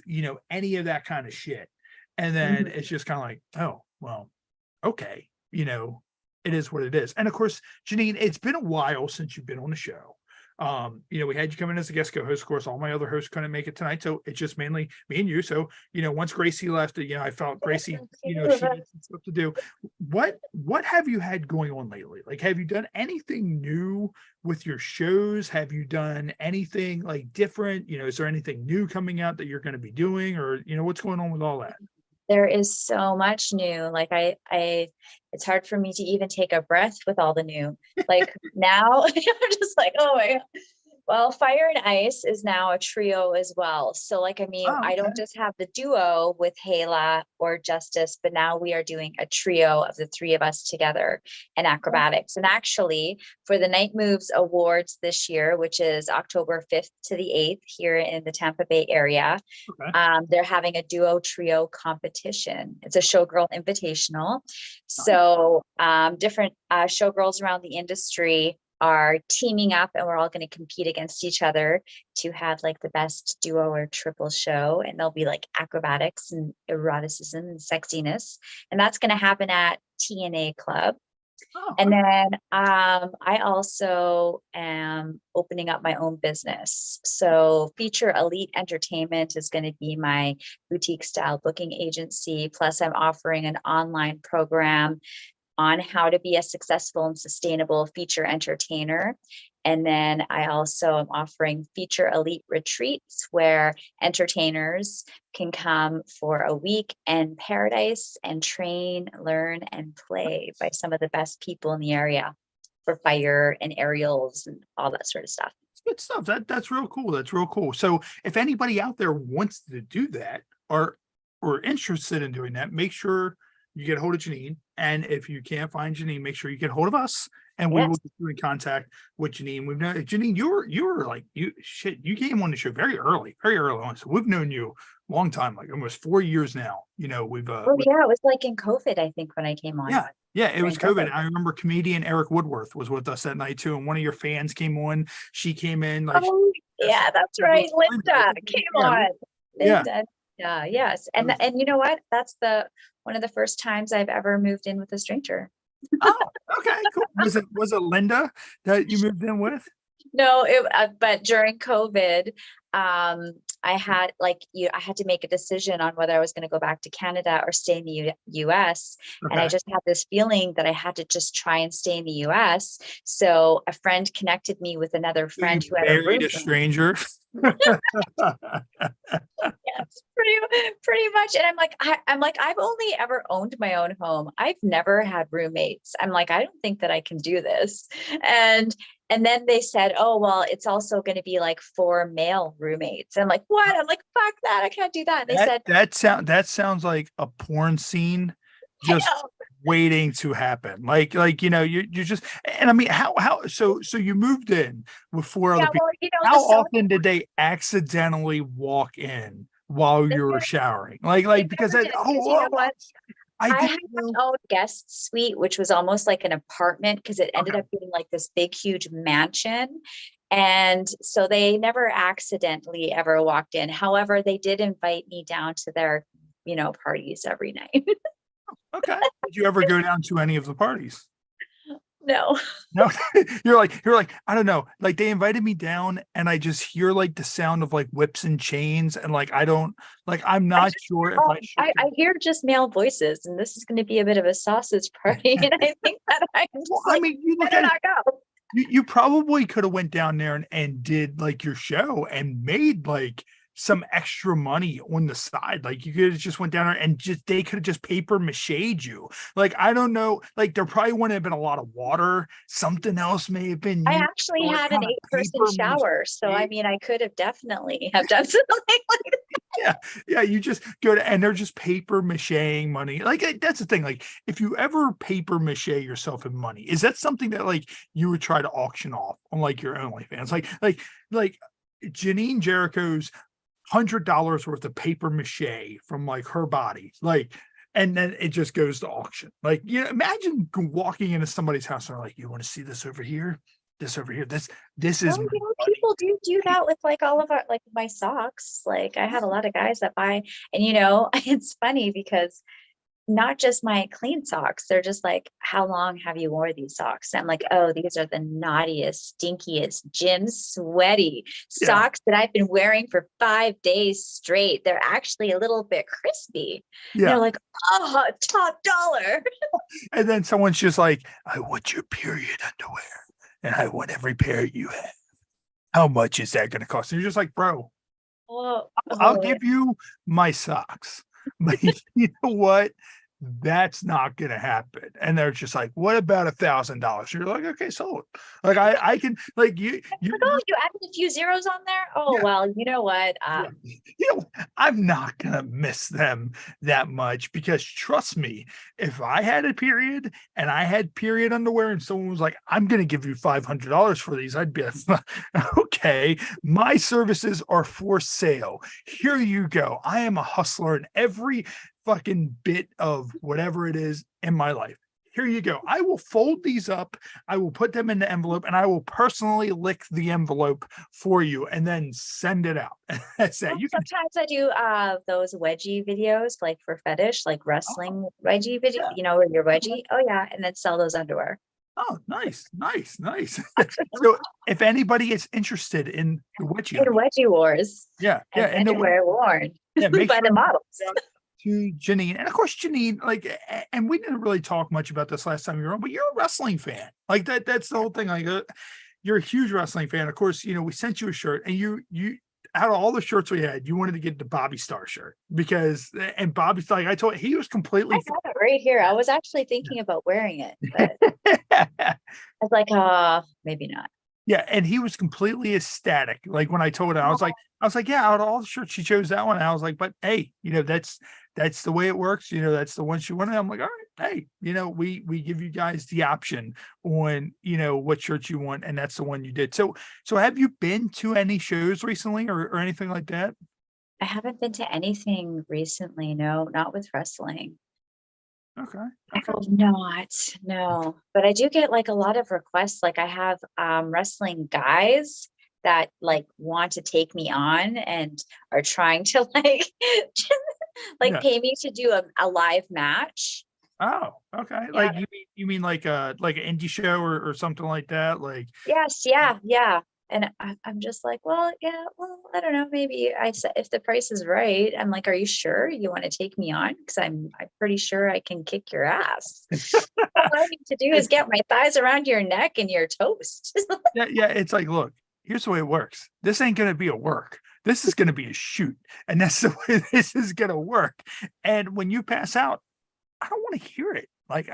any of that kind of shit. And then it's just kind of like, oh, well, okay, it is what it is. And of course, Janine, it's been a while since you've been on the show. We had you come in as a guest co-host. Of course, all my other hosts couldn't make it tonight, so it's just mainly me and you. So, once Graycee left, I felt Graycee, she needs some stuff to do. What have you had going on lately? Like, have you done anything new with your shows? Have you done anything like different? Is there anything new coming out that you're going to be doing, or what's going on with all that? There is so much new. Like it's hard for me to even take a breath with all the new. Like now I'm just like, oh my God. Well, Fire and Ice is now a trio as well. So like, I mean, I don't just have the duo with Hayla or Justice, but now we are doing a trio of the three of us together in acrobatics. And actually for the Night Moves Awards this year, which is October 5th to the 8th here in the Tampa Bay area, they're having a duo trio competition. It's a Showgirl Invitational. So different showgirls around the industry are teaming up, and we're all going to compete against each other to have like the best duo or triple show. And there'll be like acrobatics and eroticism and sexiness. And that's going to happen at TNA Club. And then I also am opening up my own business. So Feature Elite Entertainment is going to be my boutique style booking agency. Plus I'm offering an online program on how to be a successful and sustainable feature entertainer. And then I also am offering Feature Elite Retreats, where entertainers can come for a week in paradise and train, learn, and play by some of the best people in the area for fire and aerials and all that sort of stuff. Good stuff. That's real cool. That's real cool. So if anybody out there wants to do that or interested in doing that, make sure you get a hold of Janine. And if you can't find Janine, make sure you get a hold of us, and we will get you in contact with Janine. We've known Janine, you were like, you came on the show very early on. So we've known you a long time, like almost 4 years now. We've it was like in COVID, I think, when I came on. Yeah, it was COVID. I remember comedian Eric Woodworth was with us that night too, and one of your fans came on. She came in like, yeah, that's right. Linda came on. Linda. Yeah, yes. And you know what? That's one of the first times I've ever moved in with a stranger. Oh, okay, cool. Was it Linda that you moved in with? No, but during COVID, I had to make a decision on whether I was going to go back to Canada or stay in the US. And I just had this feeling that I had to just try and stay in the US. So a friend connected me with another friend who had married a stranger. Yes, pretty much. And I'm like, I've only ever owned my own home. I've never had roommates. I'm like, I don't think that I can do this. And then they said, oh, well, it's also going to be like 4 male roommates. I'm like, what? I'm like, fuck that. I can't do that. And they said that sounds like a porn scene just waiting to happen. Like, you're just, and I mean, so you moved in with 4 other people. Well, how often did they accidentally walk in while you were showering? Because I had my own guest suite, which was almost like an apartment, because it ended up being like this big, huge mansion. And so they never accidentally ever walked in. However, they did invite me down to their, parties every night. Okay. Did you ever go down to any of the parties? No. No, you're like, I don't know. Like they invited me down and I just hear like the sound of like whips and chains. And like, I'm not sure if I should. I hear just male voices, and this is going to be a bit of a sausage party. And I think that I'm just I mean, you look better at not go. you probably could have went down there and did like your show and made like some extra money on the side. Like you could have just went down there and they could have just paper maché'd you. Like, I don't know, like there probably wouldn't have been a lot of water. Something else may have been I used, actually or had an kind of 8-person paper shower, so I mache. mean, I could have definitely have done something like that. Yeah, you just go to, and they're just paper macheing money. Like that's the thing. Like if you ever paper mache yourself in money, is that something that like you would try to auction off on like your OnlyFans? Like Janine Jericho's $100 worth of paper mache from like her body, like, and then it just goes to auction. Like, you know, imagine walking into somebody's house and they're like, you want to see this over here? This over here. This is Well, you know, people do that with like all of our, like my socks. Like I have a lot of guys that buy, and you know, it's funny because not just my clean socks, they're just like, how long have you wore these socks? I'm like, oh, these are the naughtiest, stinkiest, gym sweaty socks that I've been wearing for 5 days straight. They're actually a little bit crispy. Yeah. They're like, oh, top dollar. And then someone's just like, I want your period underwear and I want every pair you have. How much is that going to cost? And you're just like, bro, I'll give you my socks. But you know what? That's not gonna happen. And they're just like, what about $1,000? You're like, okay, sold. Like I can, like you added a few zeros on there. Oh, Yeah. well, you know what? you know, I'm not gonna miss them that much, because trust me, if I had a period and I had period underwear and someone was like, I'm gonna give you $500 for these, I'd be like, okay, my services are for sale. Here you go. I am a hustler in every fucking bit of whatever it is in my life. Here you go. I will fold these up. I will put them in the envelope and I will personally lick the envelope for you and then send it out. That's it. You can, Sometimes I do those wedgie videos, like for fetish, like wrestling wedgie video, you know, where you're wedgie. Oh yeah. And then sell those underwear. oh, nice. So if anybody is interested in the wedgie, In wedgie wars. and underwear worn make by sure the models. to Janine. And of course, Janine, like, and we didn't really talk much about this last time you were on, but you're a wrestling fan. Like that's the whole thing. Like you're a huge wrestling fan. Of course, you know, we sent you a shirt, and you out of all the shirts we had, you wanted to get the Bobby Star shirt because, and Bobby's like, I told he was completely. I have it right here. I was actually thinking about wearing it, but I was like, maybe not. Yeah, and he was completely ecstatic. Like when I told him, I was like, yeah, out of all the shirts, she chose that one. And I was like, but hey, you know, that's the way it works. You know, that's the one she wanted. I'm like, all right, hey, you know, we give you guys the option on, you know, what shirt you want, and that's the one you did. So have you been to any shows recently or anything like that? I haven't been to anything recently. No, not with wrestling. Okay. I have not, no. But I do get like a lot of requests. Like I have wrestling guys that like want to take me on and are trying to like pay me to do a live match. Oh, okay. Yeah. Like you mean like an indie show or something like that? Like Yes, yeah. And I'm just like, well, I don't know. Maybe I said if the price is right, I'm like, are you sure you want to take me on? Because I'm pretty sure I can kick your ass. All I need to do is get my thighs around your neck and you're toast. yeah. It's like, look, here's the way it works. This ain't gonna be a work. This is gonna be a shoot, and that's the way this is gonna work. And when you pass out, I don't want to hear it. Like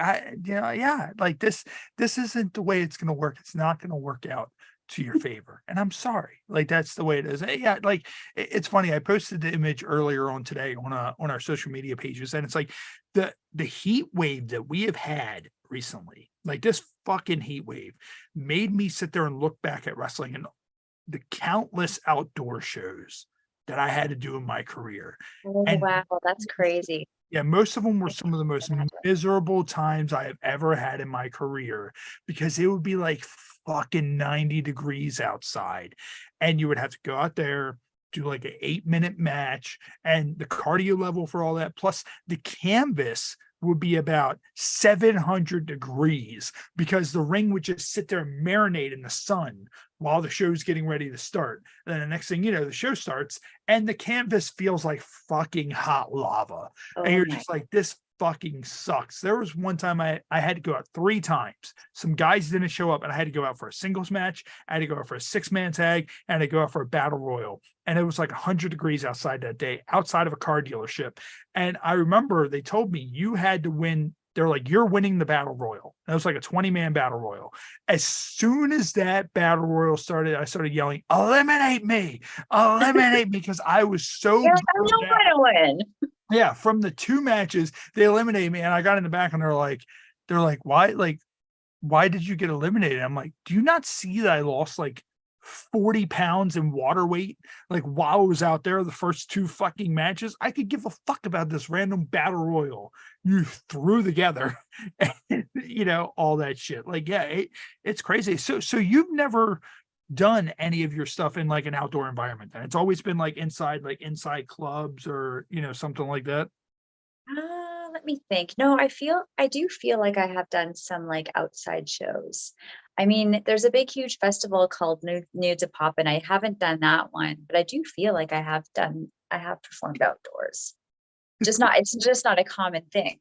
like this isn't the way it's gonna work. It's not gonna work out to your favor, and I'm sorry. Like that's the way it is. Yeah, like it's funny. I posted the image earlier on today on our social media pages, and it's like the heat wave that we have had recently. Like this fucking heat wave made me sit there and look back at wrestling and the countless outdoor shows that I had to do in my career. Oh, And wow, that's crazy. yeah, most of them were some of the most miserable times I have ever had in my career, because it would be like fucking 90 degrees outside, and you would have to go out there, do like an 8-minute match, and the cardio level for all that, plus the canvas would be about 700 degrees because the ring would just sit there and marinate in the sun while the show's getting ready to start. And then the next thing you know, the show starts and the canvas feels like fucking hot lava. And you're just like, this fucking sucks. There was one time I had to go out 3 times. Some guys didn't show up and I had to go out for a singles match. I had to go out for a 6-man tag and I had to go out for a battle royal. And it was like 100 degrees outside that day, outside of a car dealership. And I remember they told me you had to win. They're like, you're winning the battle royal. And it was like a 20-man battle royal. As soon as that battle royal started, I started yelling, eliminate me, because I was so You're like, I'm not going to win. Yeah, from the 2 matches, they eliminated me, and I got in the back, and they're like, why did you get eliminated? I'm like, do you not see that I lost like 40 pounds in water weight? Like while I was out there, the first 2 fucking matches, I could give a fuck about this random battle royal you threw together, and all that shit. Like, yeah, it's crazy. So you've never done any of your stuff in like an outdoor environment, then? It's always been like inside clubs or something like that? Let me think. No, I do feel like I have done some like outside shows. I mean, there's a big huge festival called Nudes a Pop, and I haven't done that one, but I do feel like I have performed outdoors. It's just not a common thing.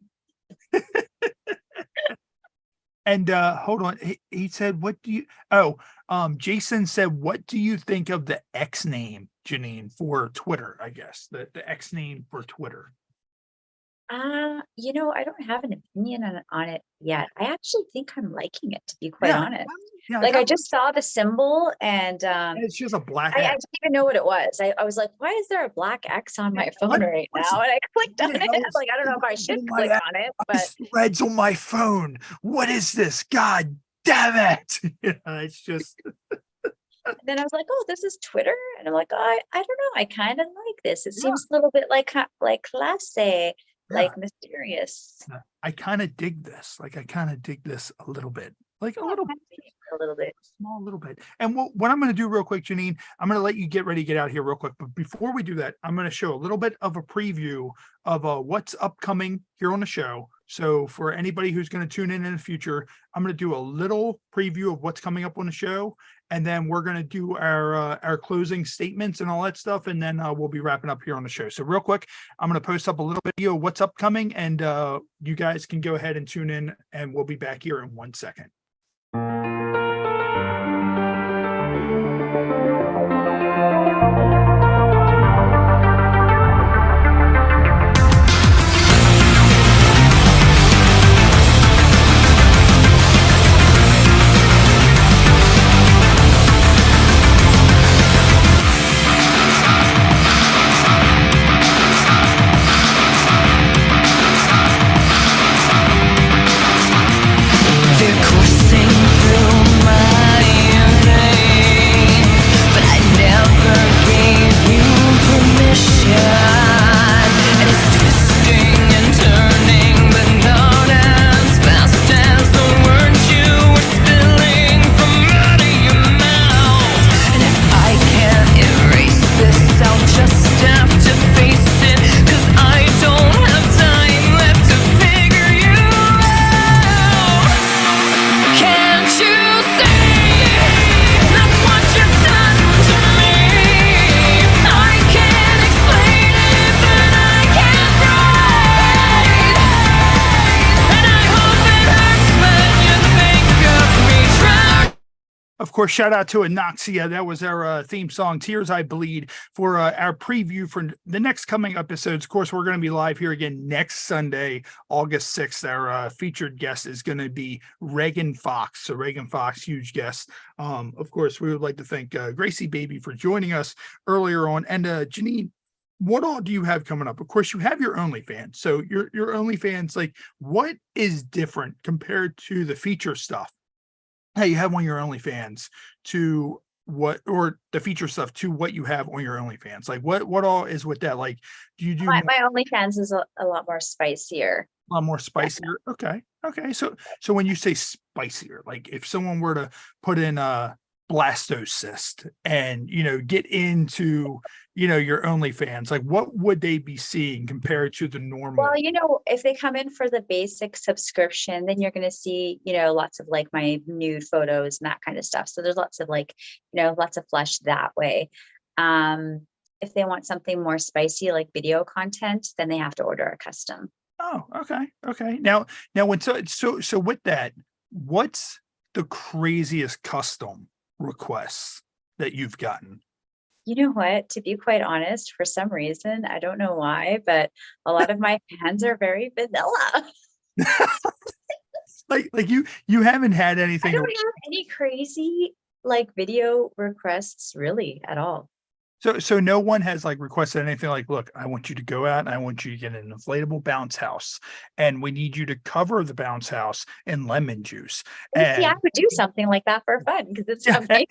And hold on, he said, Jason said, what do you think of the X name, Janine, for Twitter? I guess the X name for Twitter. I don't have an opinion on it yet. I actually think I'm liking it, to be quite honest. Yeah, like I just saw the symbol and it's just a black I X. didn't even know what it was. I was like, why is there a black X on my phone right now? And I clicked on it. Like, I don't know if I should click on it, but threads on my phone. What is this? God damn it. It's just then I was like, oh, this is Twitter. And I'm like, oh, I don't know. I kind of like this. It seems a little bit like classy. Like mysterious. I kind of dig this. Like, I kind of dig this a little bit. Like a little bit. Small little bit. And what I'm going to do real quick, Janine, I'm going to let you get ready to get out here real quick. But before we do that, I'm going to show a little bit of a preview of what's upcoming here on the show. So for anybody who's going to tune in the future, I'm going to do a little preview of what's coming up on the show. And then we're going to do our closing statements and all that stuff. And then we'll be wrapping up here on the show. So real quick, I'm going to post up a little video of what's upcoming, and you guys can go ahead and tune in, and we'll be back here in 1 second. Of course, shout out to Anoxia. That was our theme song, Tears I Bleed, for our preview for the next coming episodes. Of course, we're going to be live here again next Sunday, August 6th. Our featured guest is going to be Reagan Fox. So Reagan Fox, huge guest. Of course, we would like to thank Graycee Baybee for joining us earlier on. And Janine, what all do you have coming up? Of course, you have your OnlyFans. So your OnlyFans, like, what is different compared to the feature stuff? Hey, you have on your OnlyFans to what, or the feature stuff to what you have on your OnlyFans? Like, what all is with that? Like, do you do my OnlyFans is a lot more spicier. A lot more spicier. Okay. So when you say spicier, like if someone were to put in blastocyst and, get into, your OnlyFans? Like, what would they be seeing compared to the normal? Well, if they come in for the basic subscription, then you're going to see, lots of like my nude photos and that kind of stuff. So there's lots of like, lots of flesh that way. If they want something more spicy, like video content, then they have to order a custom. Oh, okay. Now when so with that, what's the craziest custom requests that you've gotten? You know what? To be quite honest, for some reason, I don't know why, but a lot of my fans are very vanilla. like you haven't had anything. I don't have any crazy like video requests really at all. So no one has like requested anything like, look, I want you to go out and I want you to get an inflatable bounce house, and we need you to cover the bounce house in lemon juice. See, I would do something like that for fun because it's amazing.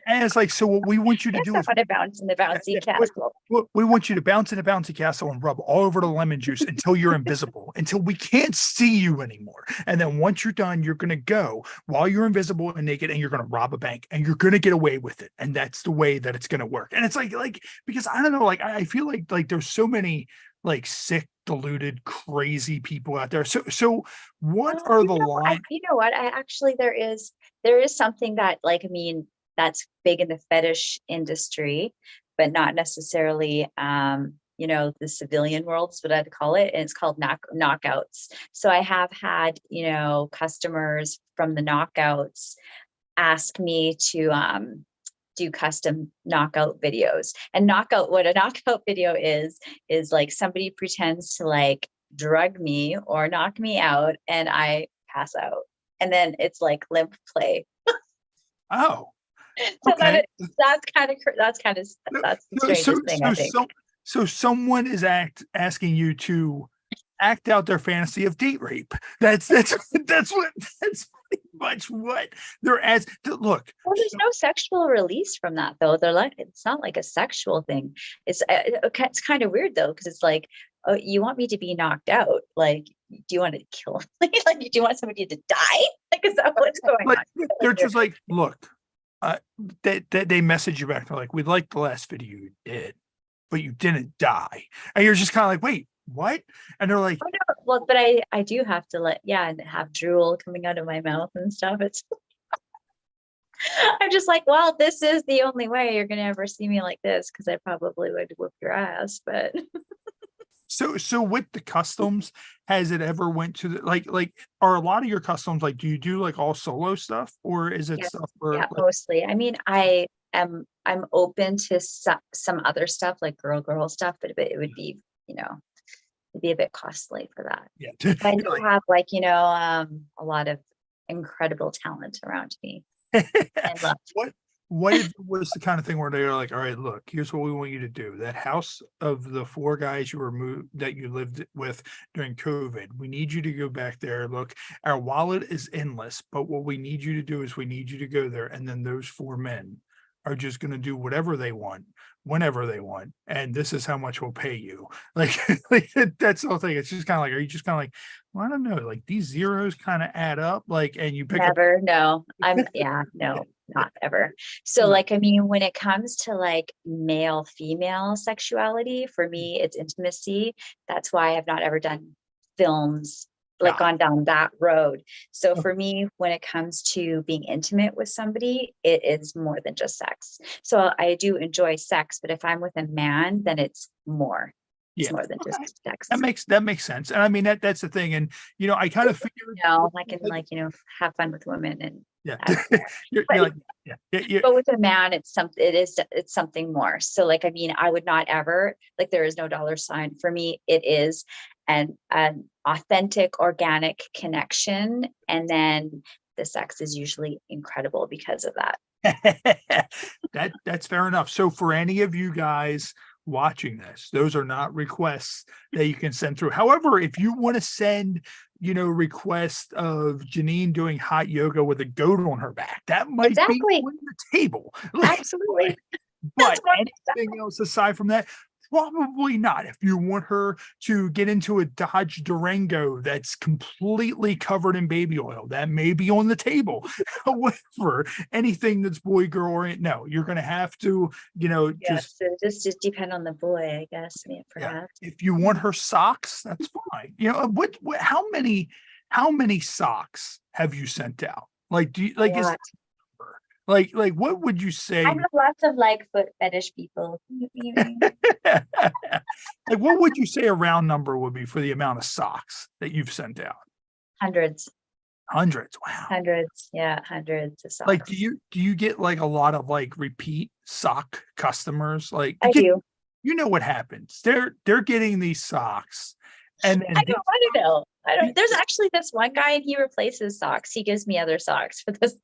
And it's like, so what we want you to do is to bounce in the bouncy castle. We want you to bounce in the bouncy castle and rub all over the lemon juice until you're invisible, until we can't see you anymore. And then once you're done, you're going to go while you're invisible and naked, and you're going to rob a bank, and you're going to get away with it. And that's the way that it's going to work. And it's like, because I don't know, like, I feel like there's so many like sick, deluded, crazy people out there. So what are the lines? You know what? There is something that that's big in the fetish industry, but not necessarily, the civilian world is what I'd call it. And it's called knockouts. So I have had, customers from the knockouts ask me to, do custom knockout videos. And what a knockout video is like somebody pretends to like drug me or knock me out and I pass out. And then it's like limp play. Oh. Okay. That's the strangest thing, I think. So someone is asking you to act out their fantasy of date rape. That's pretty much what they're as. Look, well, there's no sexual release from that though. They're like, it's not like a sexual thing. It's kind of weird though, because it's like, oh, you want me to be knocked out? Like, do you want to kill me? Like, do you want somebody to die? Like, is that what's going on? They're just like, look, they message you back. They're like, we liked the last video you did, but you didn't die. And you're just kind of like, wait, what? And they're like, oh, no. Well, but I do have to and have drool coming out of my mouth and stuff. It's I'm just like, well, this is the only way you're gonna ever see me like this, because I probably would whoop your ass. But so with the customs, has it ever went to the like are a lot of your customs like, do you do like all solo stuff, or is it stuff where mostly? I mean, I'm open to some other stuff like girl stuff, but it would be, it'd be a bit costly for that. Yeah. I do have a lot of incredible talent around me. And love. What was the kind of thing where they're like, all right, look, here's what we want you to do. That house of the 4 guys that you lived with during COVID, we need you to go back there. Look, our wallet is endless, but what we need you to do is we need you to go there. And then those 4 men are just going to do whatever they want, whenever they want. And this is how much we'll pay you. Like that's the whole thing. It's just kind of like, are you just kind of like, well, I don't know, like these zeros kind of add up, like, and you pick never, no, no, not ever. So when it comes to like male female sexuality, for me, it's intimacy. That's why I've not ever done films, gone down that road. So for me, when it comes to being intimate with somebody, it is more than just sex. So I do enjoy sex, but if I'm with a man, then it's more. It's more than just sex. That makes sense. And I mean, that's the thing. And, I kind of figured, I can have fun with women and but with a man, it's something more. So I would not ever, there is no dollar sign for me. It is an authentic, organic connection. And then the sex is usually incredible because of that. That's fair enough. So for any of you guys watching this, those are not requests that you can send through. However, if you want to send, request of Janine doing hot yoga with a goat on her back, that might be on the table. Absolutely. But anything else aside from that, Probably not. If you want her to get into a Dodge Durango that's completely covered in baby oil, that may be on the table. However, anything that's boy girl oriented, no, you're going to have to, just so just depend on the boy, I guess. Perhaps. if you want her socks, that's fine. How many socks have you sent out? Like, do you like? Like, what would you say? I have lots of like foot fetish people. Like, what would you say a round number would be for the amount of socks that you've sent out? Hundreds. Hundreds. Wow. Hundreds. Yeah, hundreds of socks. Like, do you get like a lot of like repeat sock customers? Like, I do. You know what happens? They're getting these socks, and then I don't want to know. There's actually this one guy, and he replaces socks. He gives me other socks for this.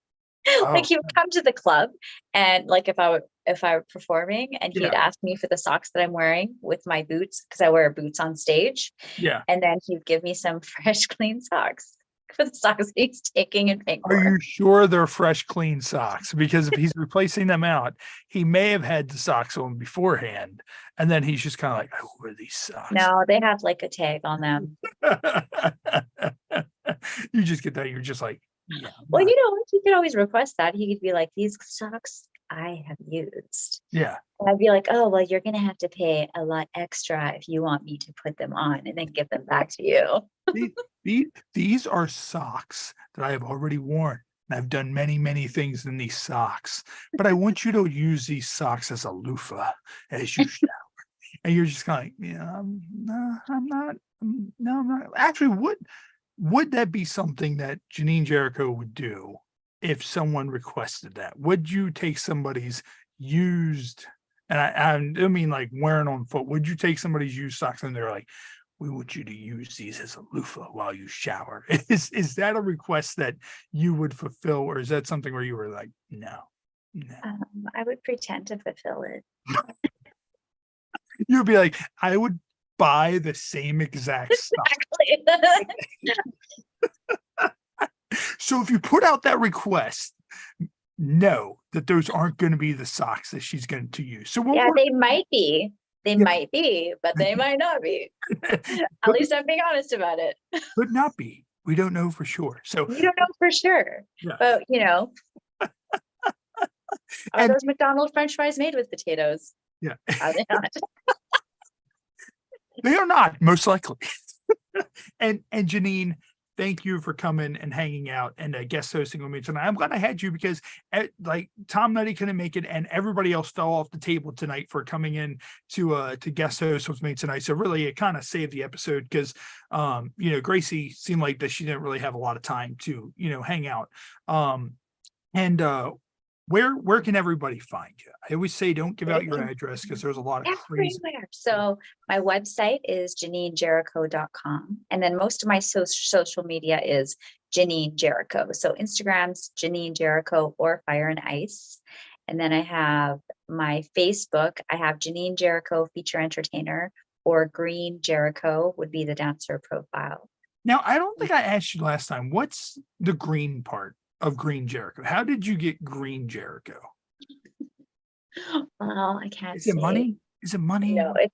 Like he would come to the club, and like if I were performing, and he'd ask me for the socks that I'm wearing with my boots, because I wear boots on stage. Yeah. And then he'd give me some fresh, clean socks for the socks that he's taking and paying for. Are you sure they're fresh, clean socks? Because if he's replacing them out, he may have had the socks on beforehand, and then he's just kind of like, "Oh, who are these socks?" No, they have like a tag on them. You just get that. You're just like, yeah. Well, he could always request that. He could be like, "These socks I have used." Yeah. And I'd be like, "Oh, well, you're going to have to pay a lot extra if you want me to put them on and then give them back to you." These are socks that I have already worn. And I've done many, many things in these socks, but I want you to use these socks as a loofah as you shower. And you're just kind of like, I'm not. Actually, would that be something that Janine Jericho would do if someone requested that? Would you take somebody's used, and I mean like wearing on foot, would you take somebody's used socks and they're like, "We want you to use these as a loofah while you shower"? Is that a request that you would fulfill, or is that something where you were like, no? I would pretend to fulfill it. You'd be like, I would buy the same exact stuff. So if you put out that request, know that those aren't going to be the socks that she's going to use. So they might be. They might be, but they might not be. At least I'm being honest about it. Could not be. We don't know for sure. So you don't know for sure. Yeah. But are those McDonald's French fries made with potatoes? Yeah. Are they not? They are not, most likely. And Janine, thank you for coming and hanging out and guest hosting with me tonight. I'm glad I had you because like Tom Nutty couldn't make it, and everybody else fell off the table tonight for coming in to guest host with me tonight. So really, it kind of saved the episode because Graycee seemed like that she didn't really have a lot of time to hang out. Where can everybody find you? I always say don't give out your address because there's a lot of crazy. Everywhere. So my website is JanineJericho.com. And then most of my social media is Janine Jericho. So Instagram's Janine Jericho or Fire and Ice. And then I have my Facebook. I have Janine Jericho Feature Entertainer, or Green Jericho would be the dancer profile. Now, I don't think I asked you last time. What's the green part of Green Jericho? How did you get Green Jericho? Well, I can't. Is it money? Is it money? No. It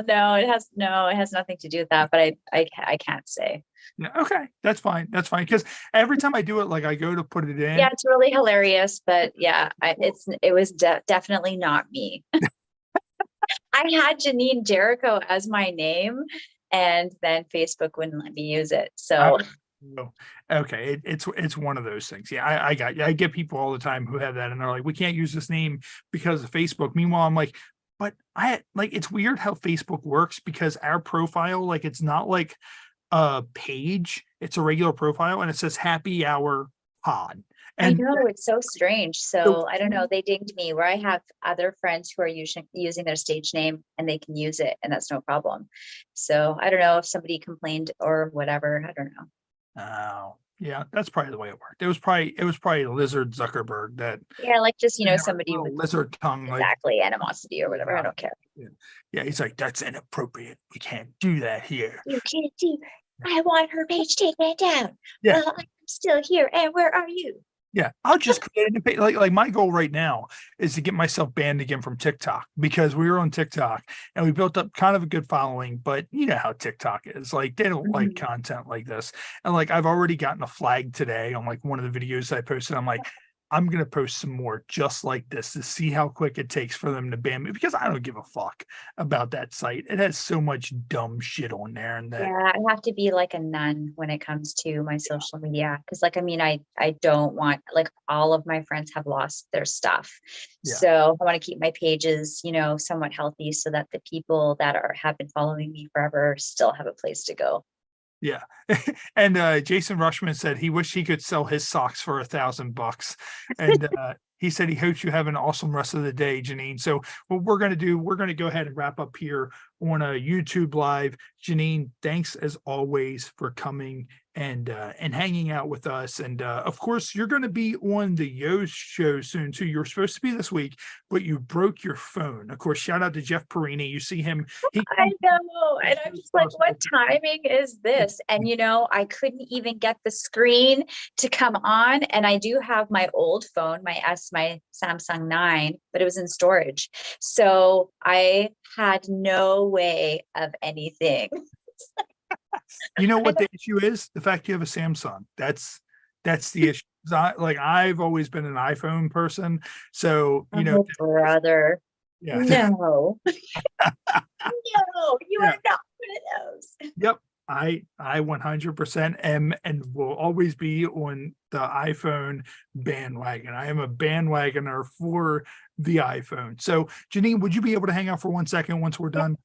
has nothing to do with that. But I can't say. Yeah. Okay, that's fine. That's fine. Because every time I do it, like I go to put it in. Yeah, it's really hilarious. But yeah, it was definitely not me. I had Janine Jericho as my name, and then Facebook wouldn't let me use it. So. Okay, it's one of those things. Yeah, I get people all the time who have that, and they're like, we can't use this name because of Facebook. Meanwhile, I'm like, but it's weird how Facebook works because our profile, like, it's not like a page, it's a regular profile, and it says Happy Hour Pod. And I know, it's so strange. So I don't know, they dinged me where I have other friends who are using their stage name and they can use it, and that's no problem. So I don't know if somebody complained or whatever. I don't know. Oh, yeah, that's probably the way it worked. It was probably Lizard Zuckerberg that. Yeah, like just somebody with lizard tongue, exactly, like, animosity or whatever. I don't care. Yeah, he's like, that's inappropriate. We can't do that here. You can't do. I want her page taken down. Yeah. Well, I'm still here, and where are you? Yeah, I'll just create a page. Like my goal right now is to get myself banned again from TikTok, because we were on TikTok and we built up kind of a good following, but you know how TikTok is. Like they don't like content like this. And like I've already gotten a flag today on like one of the videos I posted. I'm like, I'm gonna post some more just like this to see how quick it takes for them to ban me, because I don't give a fuck about that site. It has so much dumb shit on there, and that Yeah, I have to be like a nun when it comes to my social media. Cause like, I mean, I don't want, like, all of my friends have lost their stuff. Yeah. So I want to keep my pages, you know, somewhat healthy so that the people that have been following me forever still have a place to go. Yeah. And Jason Rushman said he wished he could sell his socks for $1,000. And he said he hopes you have an awesome rest of the day, Janine. So what we're going to do, we're going to go ahead and wrap up here on a YouTube Live. Janine, thanks as always for coming and hanging out with us. And of course, you're going to be on the Yo's show soon too. You're supposed to be this week, but you broke your phone. Of course, shout out to Jeff Perini. You see him. I know. And I'm just like, what timing is this? And, you know, I couldn't even get the screen to come on. And I do have my old phone, my Samsung 9, but it was in storage. So I had no way of anything. You know what the issue is? The fact you have a Samsung. That's the issue. I've always been an iPhone person. So, you know, brother. Yeah. No. No, you are not one of those. Yep. I 100% am and will always be on the iPhone bandwagon. I am a bandwagoner for the iPhone. So, Janine, would you be able to hang out for 1 second once we're done?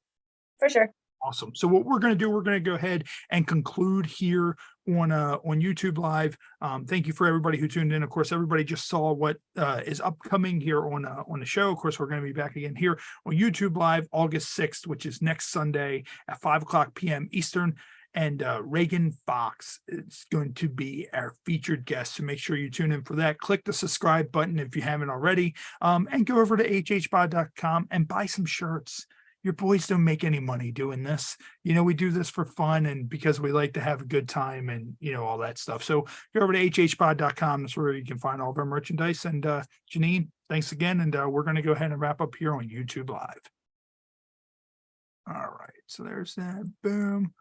For sure. Awesome. So what we're going to do, we're going to go ahead and conclude here on YouTube Live. Thank you for everybody who tuned in. Of course, everybody just saw what is upcoming here on the show. Of course, we're going to be back again here on YouTube Live August 6th, which is next Sunday at 5:00 p.m. Eastern. And Reagan Fox is going to be our featured guest. So make sure you tune in for that. Click the subscribe button if you haven't already, and go over to HHPod.com and buy some shirts. Your boys don't make any money doing this. You know, we do this for fun and because we like to have a good time and, you know, all that stuff. So go over to HHPod.com. That's where you can find all of our merchandise. And Janine, thanks again. And we're going to go ahead and wrap up here on YouTube Live. All right. So there's that. Boom.